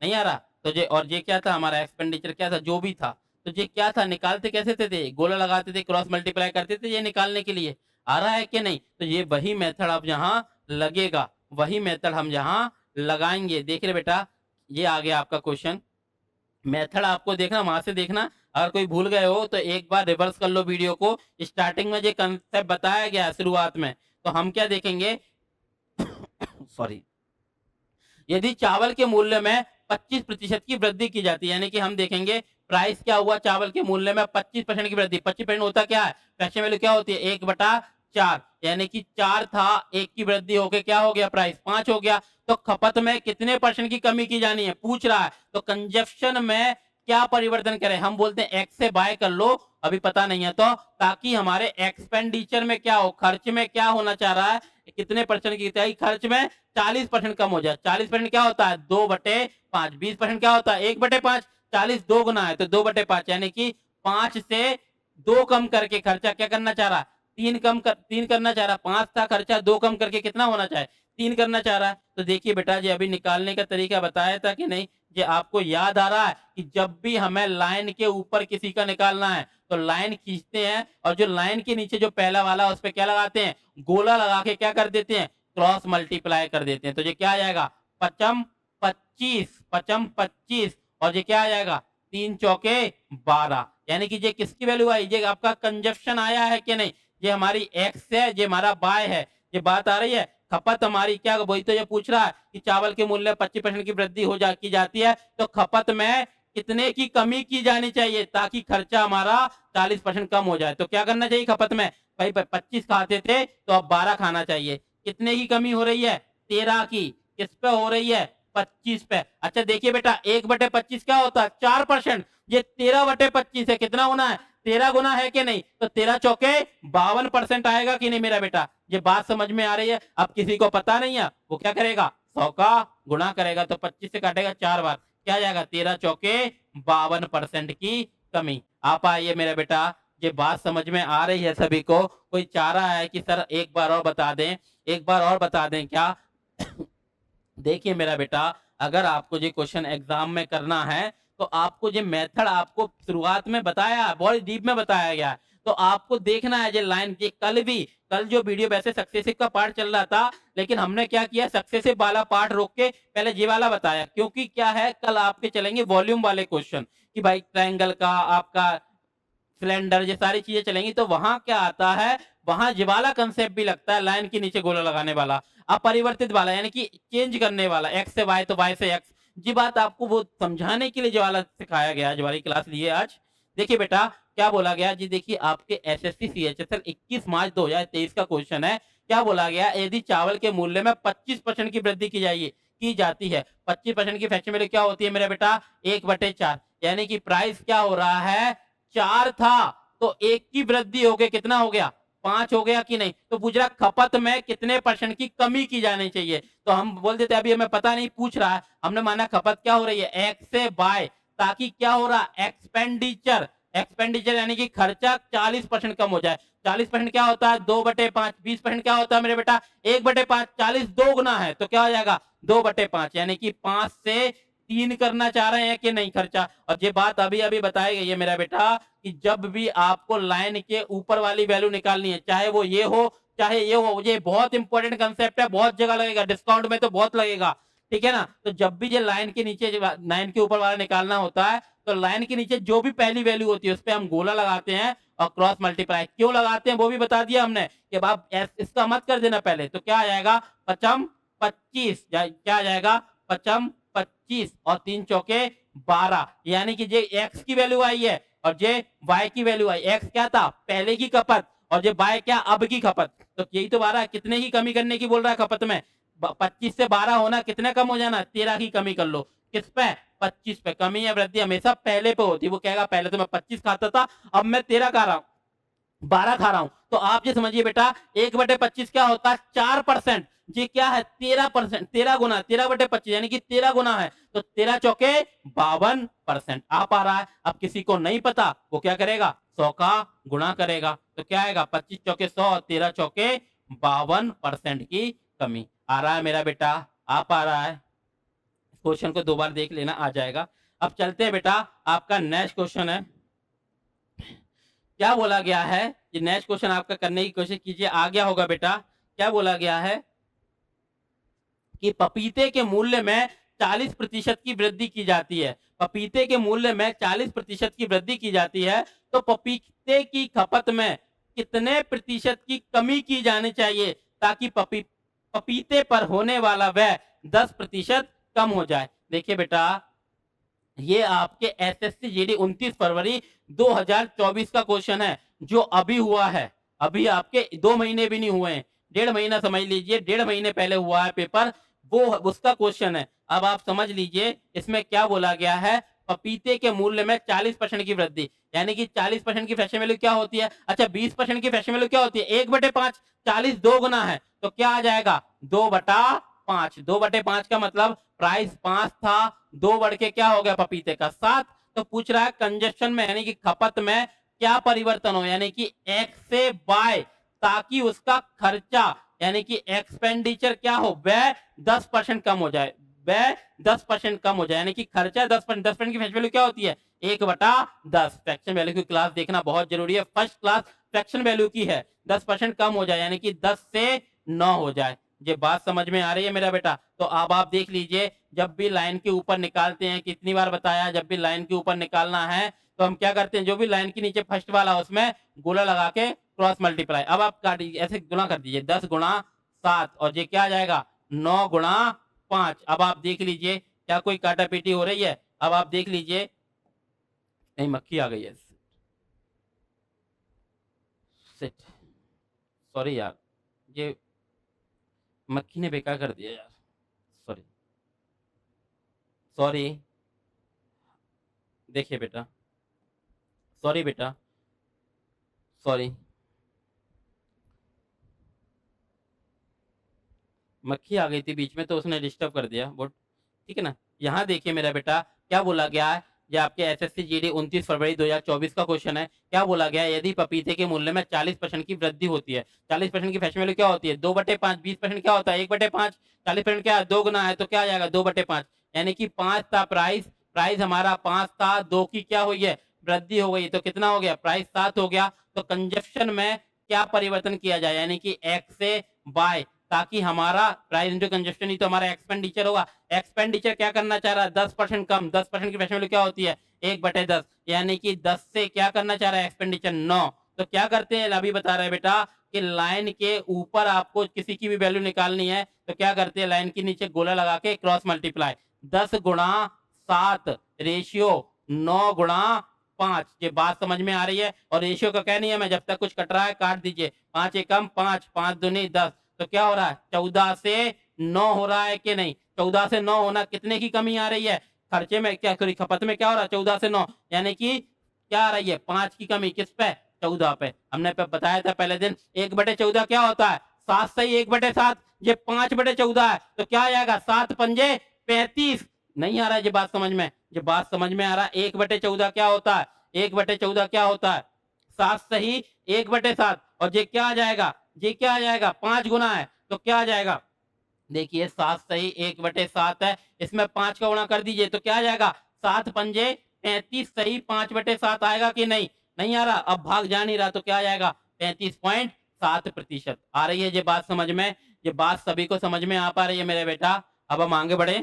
Speaker 1: नहीं आ रहा। तो ये और ये क्या था हमारा एक्सपेंडिचर क्या था जो भी था, तो ये क्या था निकालते कैसे थे गोला लगाते थे, क्रॉस मल्टीप्लाई करते थे ये निकालने के लिए। आ रहा है कि नहीं, तो ये वही मेथड अब यहाँ लगेगा, वही मेथड हम यहाँ लगाएंगे। देख रहे बेटा, ये आ गया आपका क्वेश्चन, मेथड आपको देखना वहां से देखना, अगर कोई भूल गए हो तो एक बार रिवर्स कर लो वीडियो को, स्टार्टिंग में जो कंसेप्ट बताया गया शुरुआत में, तो हम क्या देखेंगे सॉरी, यदि चावल के मूल्य में 25% की वृद्धि की जाती है, यानी कि हम देखेंगे प्राइस क्या हुआ चावल के मूल्य में 25% की वृद्धि, 25% होता क्या है, फैक्शन वैल्यू क्या होती है 1/4, यानी कि 4 था, 1 की वृद्धि होकर क्या हो गया प्राइस 5 हो गया। तो खपत में कितने परसेंट की कमी की जानी है पूछ रहा है, तो कंजप्शन में क्या परिवर्तन करें, हम बोलते हैं एक्स से बाय कर लो, अभी पता नहीं है तो, ताकि हमारे एक्सपेंडिचर में क्या हो, खर्च में क्या होना चाह रहा है, कितने परसेंट की खर्च में 40% कम हो जाए। 40% क्या होता है 2/5, 20% क्या होता है 1/5, 40 2 गुना है तो 2/5, यानी कि 5 से 2 कम करके खर्चा क्या करना चाह रहा, 3 करना चाह रहा, 5 था खर्चा 2 कम करके कितना होना चाहिए 3 करना चाह रहा है। तो देखिए बेटा, ये अभी निकालने का तरीका बताया था कि नहीं? ये आपको याद आ रहा है कि जब भी हमें लाइन के ऊपर किसी का निकालना है तो लाइन खींचते हैं और जो लाइन के नीचे जो पहला वाला है उस पे क्या लगाते हैं? गोला लगा के क्या कर देते हैं? क्रॉस मल्टीप्लाई कर देते हैं। तो ये क्या आ जाएगा? पचम 25, पचम 25 और ये क्या आ जाएगा? 3 चौके 12। यानी कि ये किसकी वैल्यू आई? ये आपका कंजप्शन आया है कि नहीं? ये हमारी एक्स है, ये हमारा बाय है। ये बात आ रही है? खपत हमारी क्या, वही तो ये पूछ रहा है कि चावल के मूल्य 25% की वृद्धि की जाती है, तो खपत में कितने की कमी की जानी चाहिए ताकि खर्चा हमारा 40% कम हो जाए। तो क्या करना चाहिए खपत में? भाई 25 खाते थे तो अब 12 खाना चाहिए। कितने की कमी हो रही है? 13 की। किस पे हो रही है? 25 पे। अच्छा देखिए बेटा, 1/25 क्या होता है? 4%। ये 13/25 है। कितना गुना है? 13 गुना है कि नहीं? तो 13 चौके 52% आएगा कि नहीं मेरा बेटा? ये बात समझ में आ रही है? अब किसी को पता नहीं है, वो क्या करेगा? 100 का गुणा करेगा तो 25 से काटेगा 4 बार, क्या आ जाएगा? 13 चौके 52% की कमी। आप आइए मेरा बेटा, ये बात समझ में आ रही है सभी को? कोई चाह रहा है कि सर एक बार और बता दें, एक बार और बता दें क्या? देखिए मेरा बेटा, अगर आपको ये क्वेश्चन एग्जाम में करना है तो आपको ये मेथड आपको शुरुआत में बताया, बहुत डीप में बताया गया है। तो आपको देखना है ये लाइन की। कल जो वीडियो वैसे सक्सेसिव का पार्ट चल रहा था, लेकिन हमने क्या किया, सक्सेसिव वाला पार्ट रोक के पहले ये वाला बताया, क्योंकि क्या है, कल आपके चलेंगे वॉल्यूम वाले क्वेश्चन कि भाई ट्रायंगल का, आपका सिलेंडर, ये सारी चीजें चलेंगी। तो वहां क्या आता है, वहां ये वाला कंसेप्ट भी लगता है, लाइन के नीचे गोला लगाने वाला, अपरिवर्तित वाला, यानी कि चेंज करने वाला, एक्स से वाई तो वाई से एक्स। जी बात आपको वो समझाने के लिए जो वाला सिखाया गया, जो वाली क्लास ली है आज। देखिए बेटा, क्या बोला गया जी? देखिए आपके एसएससी सीएचएसएल 21 मार्च 2023 का क्वेश्चन है। क्या बोला गया? यदि चावल के मूल्य में 25% की वृद्धि की जाती है, 25% की फ्रैक्शन वैल्यू क्या होती है मेरा बेटा? 1/4। यानी कि प्राइस क्या हो रहा है? 4 था, तो 1 की वृद्धि हो गई, कितना हो गया? 5 हो गया कि नहीं? तो पूछ रहा खपत में कितने परसेंट की कमी की जानी चाहिए? तो हम बोल देते अभी हमें पता नहीं, पूछ रहा है, हमने माना खपत क्या हो रही है? एक्स से बाय, ताकि क्या हो रहा? एक्सपेंडिचर। एक्सपेंडिचर यानी कि खर्चा 40% कम हो जाए। 40% क्या होता है? 2/5। 20% क्या होता है मेरे बेटा? 1/5। 40 2 गुना है तो क्या हो जाएगा? 2/5। यानी कि 5 से 3 करना चाह रहे हैं कि नहीं खर्चा? और ये बात अभी अभी बताई गई है मेरा बेटा कि जब भी आपको लाइन के ऊपर वाली वैल्यू निकालनी है, चाहे वो ये हो चाहे ये हो, ये बहुत इंपॉर्टेंट कंसेप्ट है, बहुत जगह लगेगा, डिस्काउंट में तो बहुत लगेगा, ठीक है ना? तो जब भी ये लाइन के नीचे, लाइन के ऊपर वाला निकालना होता है, तो लाइन के नीचे जो भी पहली वैल्यू होती है उस पर हम गोला लगाते हैं और क्रॉस मल्टीप्लाई क्यों लगाते हैं वो भी बता दिया हमने कि आप इसका मत कर देना पहले। तो क्या आ जाएगा? पचम 25, क्या आ जाएगा? पचम 25 और 3 चौके 12, यानी कि ये एक्स की वैल्यू आई है और ये वाई की वैल्यू आई। एक्स क्या था? पहले की खपत, और ये वाई क्या? अब की खपत। तो यही तो 12 कितने की कमी करने की बोल रहा है खपत में? 25 से 12 होना, कितने कम हो जाना? 13 की कमी कर लो। किस पे? 25 पे। कमी या वृद्धि हमेशा पहले पे होती है। वो कहेगा पहले तो मैं 25 खाता था, अब मैं 13 खा रहा हूं, 12 खा रहा हूं। तो आप ये समझिए बेटा, 1/25 क्या होता है? 4%। ये क्या है? 13%। 13 गुना 13/25 यानी कि 13 गुना है, तो 13 चौके 52% आ पा रहा है। अब किसी को नहीं पता, वो क्या करेगा? 100 का गुणा करेगा, तो क्या आएगा? 25 चौके 100 और 13 चौके 52% की कमी। आ रहा है मेरा बेटा? आ पा रहा है? क्वेश्चन को 2 बार देख लेना, आ जाएगा। अब चलते हैं बेटा, आपका नेक्स्ट क्वेश्चन है। क्या बोला गया है? ये नेक्स्ट क्वेश्चन आपका करने की कोशिश कीजिए, आ गया होगा बेटा। क्या बोला गया है कि पपीते के मूल्य में 40% की वृद्धि की जाती है। पपीते के मूल्य में 40% की वृद्धि की जाती है, तो पपीते की खपत में कितने प्रतिशत की कमी की जानी चाहिए ताकि पपीते पर होने वाला व्यय 10% कम हो जाए? देखिए बेटा, ये आपके एसएससी जीडी 29 फरवरी 2024 का क्वेश्चन है, जो अभी हुआ है। अभी आपके 2 महीने भी नहीं हुए हैं, 1.5 महीना समझ लीजिए, 1.5 महीने पहले हुआ है पेपर, वो उसका क्वेश्चन है। अब आप समझ लीजिए इसमें क्या बोला गया है। पपीते के मूल्य में 40% की वृद्धि, यानी कि 40% की फैशन वैल्यू क्या होती है? अच्छा 20% की फैशन वैल्यू क्या होती है? 1/5। 40 2 गुना है, तो क्या आ जाएगा? 2/5। 2/5 का मतलब प्राइस 5 था, 2 बढ़ के क्या हो गया? पपीते का 7। तो पूछ रहा है कंजप्शन में, यानी कि खपत में क्या परिवर्तन हो, यानी कि एक्स से बाय, ताकि उसका खर्चा यानी कि एक्सपेंडिचर क्या हो, व्यय 10% कम हो जाए, व्यय 10% कम हो जाए, यानी कि खर्चा 10%, 10% की फेस वैल्यू क्या होती है 1/10। फ्रैक्शन वैल्यू की क्लास देखना बहुत जरूरी है, फर्स्ट क्लास फ्रैक्शन वैल्यू की है। 10% कम हो जाए यानी कि 10 से 9 हो जाए। ये बात समझ में आ रही है मेरा बेटा? तो अब आप देख लीजिए, जब भी लाइन के ऊपर निकालते हैं, कितनी बार बताया, जब भी लाइन के ऊपर निकालना है तो हम क्या करते हैं, जो भी लाइन के नीचे फर्स्ट वाला उसमें गोला लगा के क्रॉस मल्टीप्लाई। अब आप ऐसे गुणा कर दीजिए, 10 गुणा 7 और ये क्या आ जाएगा 9 गुणा 5। अब आप देख लीजिए क्या कोई काटा पीटी हो रही है? अब आप देख लीजिए, नहीं मक्खी आ गई है, सॉरी यार, ये मक्खी ने बेकार कर दिया यार, सॉरी सॉरी। देखिए बेटा, सॉरी बेटा, सॉरी, मक्खी आ गई थी बीच में तो उसने डिस्टर्ब कर दिया बोट, ठीक है ना। यहाँ देखिए मेरा बेटा क्या बोला गया है, ये आपके एसएससी जीडी 29 फरवरी 2024 का क्वेश्चन है। क्या बोला गया है, यदि पपीते के मूल्य में 40% की वृद्धि होती है, 40% की फैशन वैल्यू क्या होती है 2/5, 20% क्या होता है 1/5, 40% क्या 2 गुना है तो क्या आ जाएगा 2/5, यानी कि 5 था प्राइस, प्राइस हमारा 5 था, 2 की क्या हुई है वृद्धि हो गई, तो कितना हो गया प्राइस 7 हो गया। तो कंजप्शन में क्या परिवर्तन किया जाए, यानी कि एक्स से बाय, ताकि हमारा प्राइस इंटू कंजप्शन ही तो हमारा एक्सपेंडिचर होगा। एक्सपेंडिचर क्या करना चाह रहा है 10% कम, 10% की फैशन वैल्यू क्या होती है 1/10, यानी कि 10 से क्या करना चाह रहा है एक्सपेंडिचर 9। तो क्या करते हैं, अभी बता रहे हैं बेटा कि लाइन के ऊपर आपको किसी की भी वैल्यू निकालनी है तो क्या करते हैं, लाइन के नीचे गोला लगा के क्रॉस मल्टीप्लाई, 10 गुणा 7 रेशियो 9 गुणा 5। ये बात समझ में आ रही है? और रेशियो का क्या नहीं है, मैं जब तक कुछ कट रहा है काट दीजिए, 5 एकम 5, 5 दूनी 10, तो क्या हो रहा है 14 से 9 हो रहा है कि नहीं? 14 से 9 होना कितने की कमी आ रही है खर्चे में, क्या सॉरी खपत में, क्या हो रहा है 14 से 9, यानी कि क्या आ रही है 5 की कमी, किस पे 14 पे। हमने बताया था पहले दिन 1/14 क्या होता है 7 से 1/7, ये 5/14 है तो क्या आ जाएगा 7 पंजे 35। नहीं आ रहा है ये बात समझ में? ये बात समझ में आ रहा है 1/14 क्या होता है, 1/14 क्या होता है 7 सही 1/7, और ये क्या आ जाएगा, ये क्या आ जाएगा 5 गुना है तो क्या आ जाएगा, देखिए 7 सही 1/7 है, इसमें 5 का गुणा कर दीजिए तो क्या आ जाएगा 7 पंजे 35 सही 5/7 आएगा कि नहीं? नहीं आ रहा, अब भाग जा नहीं रहा तो क्या आ जाएगा 35.7%। आ रही है ये बात समझ में? ये बात सभी को समझ में आ पा रही है मेरे बेटा? अब हम आगे बढ़े।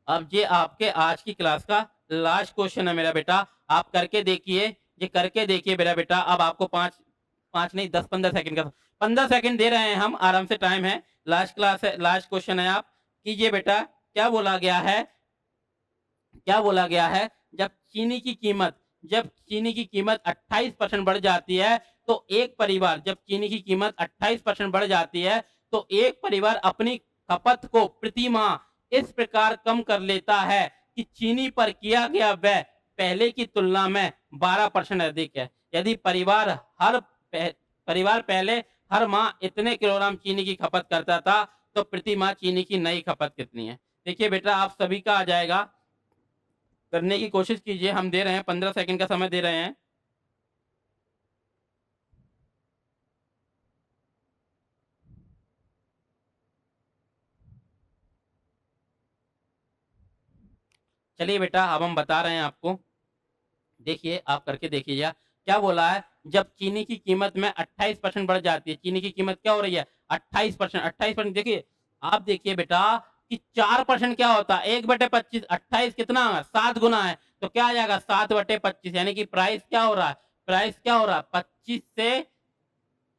Speaker 1: अब ये आपके आज की क्लास का लास्ट क्वेश्चन है मेरा बेटा, आप करके देखिए, ये करके देखिए मेरा बेटा। अब आपको 5 5 नहीं 10-15 सेकंड का, 15 सेकंड दे रहे हैं हम, आराम से टाइम है, लास्ट क्लास है, लास्ट क्वेश्चन है। आप कीजिए बेटा, क्या बोला गया है, क्या बोला गया है, जब चीनी की कीमत 28% बढ़ जाती है तो एक परिवार, जब चीनी की कीमत 28% बढ़ जाती है तो एक परिवार अपनी खपत को प्रति माह इस प्रकार कम कर लेता है कि चीनी पर किया गया व्यय पहले की तुलना में 12% अधिक है। यदि परिवार पहले हर माह इतने किलोग्राम चीनी की खपत करता था तो प्रति माह चीनी की नई खपत कितनी है? देखिए बेटा, आप सभी का आ जाएगा, करने की कोशिश कीजिए, हम दे रहे हैं 15 सेकंड का समय दे रहे हैं। चलिए बेटा, अब हम बता रहे हैं आपको, देखिए आप करके देखिएगा। क्या बोला है, जब चीनी की कीमत में 28% बढ़ जाती है, चीनी की कीमत क्या हो रही है 28%, 28%। देखिए आप देखिए बेटा कि 4% क्या होता है 1/25, 28 कितना 7 गुना है तो क्या आ जाएगा 7/25, यानी कि प्राइस क्या हो रहा है, प्राइस क्या हो रहा है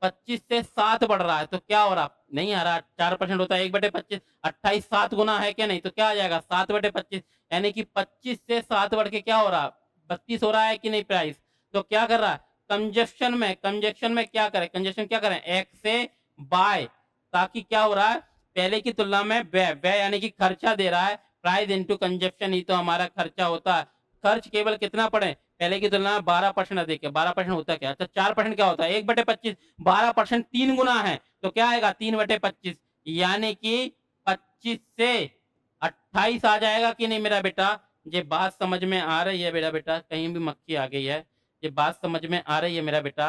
Speaker 1: 25 से 7 बढ़ रहा है तो क्या हो रहा, नहीं आ रहा, 4% होता है 1/25, 28 7 गुना है क्या नहीं, तो क्या आ जाएगा 7/25, यानी कि 25 से 7 बढ़ के क्या हो रहा 32 हो रहा है कि नहीं प्राइस। तो क्या कर रहा है कंजक्शन में क्या करें, कंजक्शन क्या करें एक्स से बाय, ताकि क्या हो रहा है पहले की तुलना में व्यय, व्यय यानी कि खर्चा दे रहा है, प्राइस इंटू कंजप्शन ही तो हमारा खर्चा होता है। खर्च केवल कितना पड़े पहले की तुलना में 12% अधिक है, 12% होता क्या, अच्छा 4% क्या होता है 1/25, 12% 3 गुना है तो क्या आएगा 3/25, यानी कि 25 से 28 आ जाएगा कि नहीं मेरा बेटा? ये बात समझ में आ रही है मेरा बेटा? कहीं भी मक्खी आ गई है, ये बात समझ में आ रही है मेरा बेटा?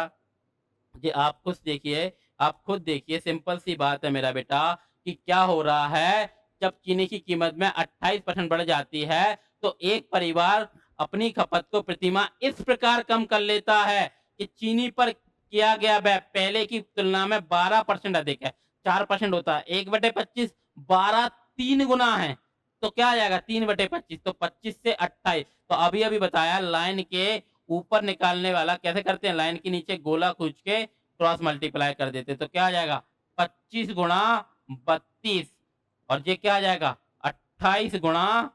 Speaker 1: ये आप खुद देखिए आप खुद देखिए, सिंपल सी बात है मेरा बेटा कि क्या हो रहा है, जब चीनी की कीमत में 28% बढ़ जाती है, तो एक परिवार अपनी खपत को प्रतिमाह इस प्रकार कम कर लेता है कि चीनी पर किया गया व्यय पहले की तुलना में 12% अधिक है। 4% होता है, 1/25 12 3 गुना है। तो क्या आ जाएगा 3/25, तो 25 से 28। तो अभी-अभी बताया लाइन के ऊपर निकालने वाला कैसे करते हैं, लाइन के नीचे गोला खींच के क्रॉस मल्टीप्लाई कर देते हैं। तो क्या आ जाएगा 25 गुणा 32 और ये क्या आ जाएगा 28 गुणा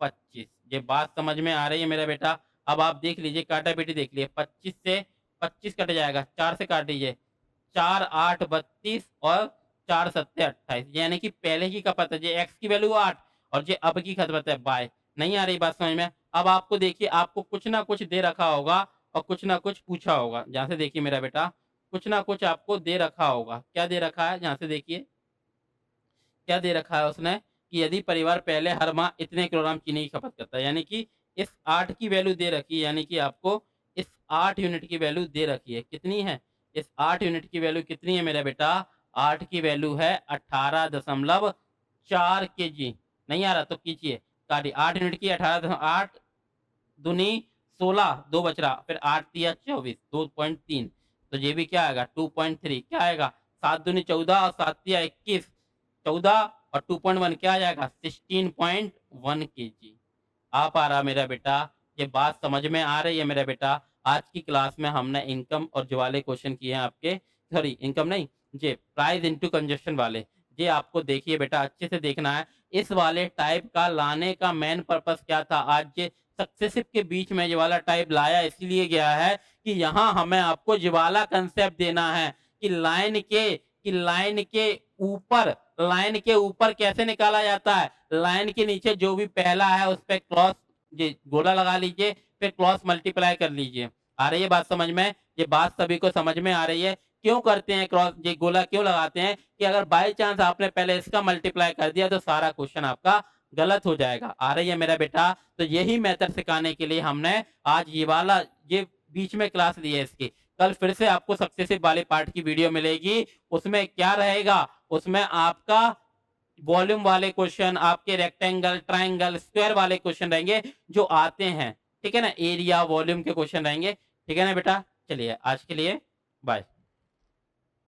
Speaker 1: 25। ये बात समझ में आ रही है मेरा बेटा? अब आप देख लीजिए, काटा-पीटी देख लिए, 25 से 25 कट जाएगा, 4 से काट दीजिए, 4 8 32 और 4 सत्ते 28, यानी कि पहले की खपत है, ये x की वैल्यू 8 और ये अब की खपत है y। नहीं आ रही बात समझ में? अब आपको देखिए, आपको कुछ ना कुछ दे रखा होगा और कुछ ना कुछ पूछा होगा। यहाँ से देखिए मेरा बेटा, कुछ ना कुछ आपको दे रखा होगा। क्या दे रखा है? यहाँ से देखिए, क्या दे रखा है उसने कि यदि परिवार पहले हर माह इतने किलोग्राम चीनी की खपत करता है, यानी कि इस 8 की वैल्यू दे रखी है, यानी कि आपको इस 8 यूनिट की वैल्यू दे रखी है। कितनी है? इस 8 यूनिट की वैल्यू कितनी है मेरा बेटा? 8 की वैल्यू है 18.4 केजी। नहीं आ रहा तो कीजिए, काटिए। 8 यूनिट की 8 दूनी 16, 2 बच रहा, फिर 8 तिया 24, 2.3, तो ये भी क्या आएगा 2.3। क्या आएगा 7 दूनी 14 और 7 तिया 21, 14 और 2.1 क्या आ जाएगा 16.1 केजी। आ पा रहा मेरा बेटा? ये बात समझ में आ रही है मेरा बेटा? आज की क्लास में हमने इनकम और जो वाले क्वेश्चन किए हैं आपके, सॉरी इनकम नहीं, ये प्राइस इनटू कंजप्शन वाले, ये आपको देखिए बेटा, अच्छे से देखना है। इस वाले टाइप का लाने का मेन पर्पस क्या था? आज ये सक्सेसिव के बीच में ये वाला टाइप लाया इसलिए गया है कि यहाँ हमें आपको ये वाला कंसेप्ट देना है कि लाइन के ऊपर कैसे निकाला जाता है। लाइन के नीचे जो भी पहला है उस पे क्रॉस, ये गोला लगा लीजिए, फिर क्रॉस मल्टीप्लाई कर लीजिए। आ रही है बात समझ में? ये बात सभी को समझ में आ रही है? क्यों करते हैं क्रॉस, ये गोला क्यों लगाते हैं कि अगर बाय चांस आपने पहले इसका मल्टीप्लाई कर दिया तो सारा क्वेश्चन आपका गलत हो जाएगा। आ रही है मेरा बेटा? तो यही मेथड सिखाने के लिए हमने आज ये वाला, ये बीच में क्लास ली है इसकी। कल फिर से आपको सक्सेसिव वाले पार्ट की वीडियो मिलेगी। उसमें क्या रहेगा? उसमें आपका वॉल्यूम वाले क्वेश्चन, आपके रेक्टेंगल, ट्रायंगल, स्क्वायर वाले क्वेश्चन रहेंगे जो आते हैं। ठीक है ना? एरिया, वॉल्यूम के क्वेश्चन रहेंगे। ठीक है ना बेटा? चलिए आज के लिए बाय।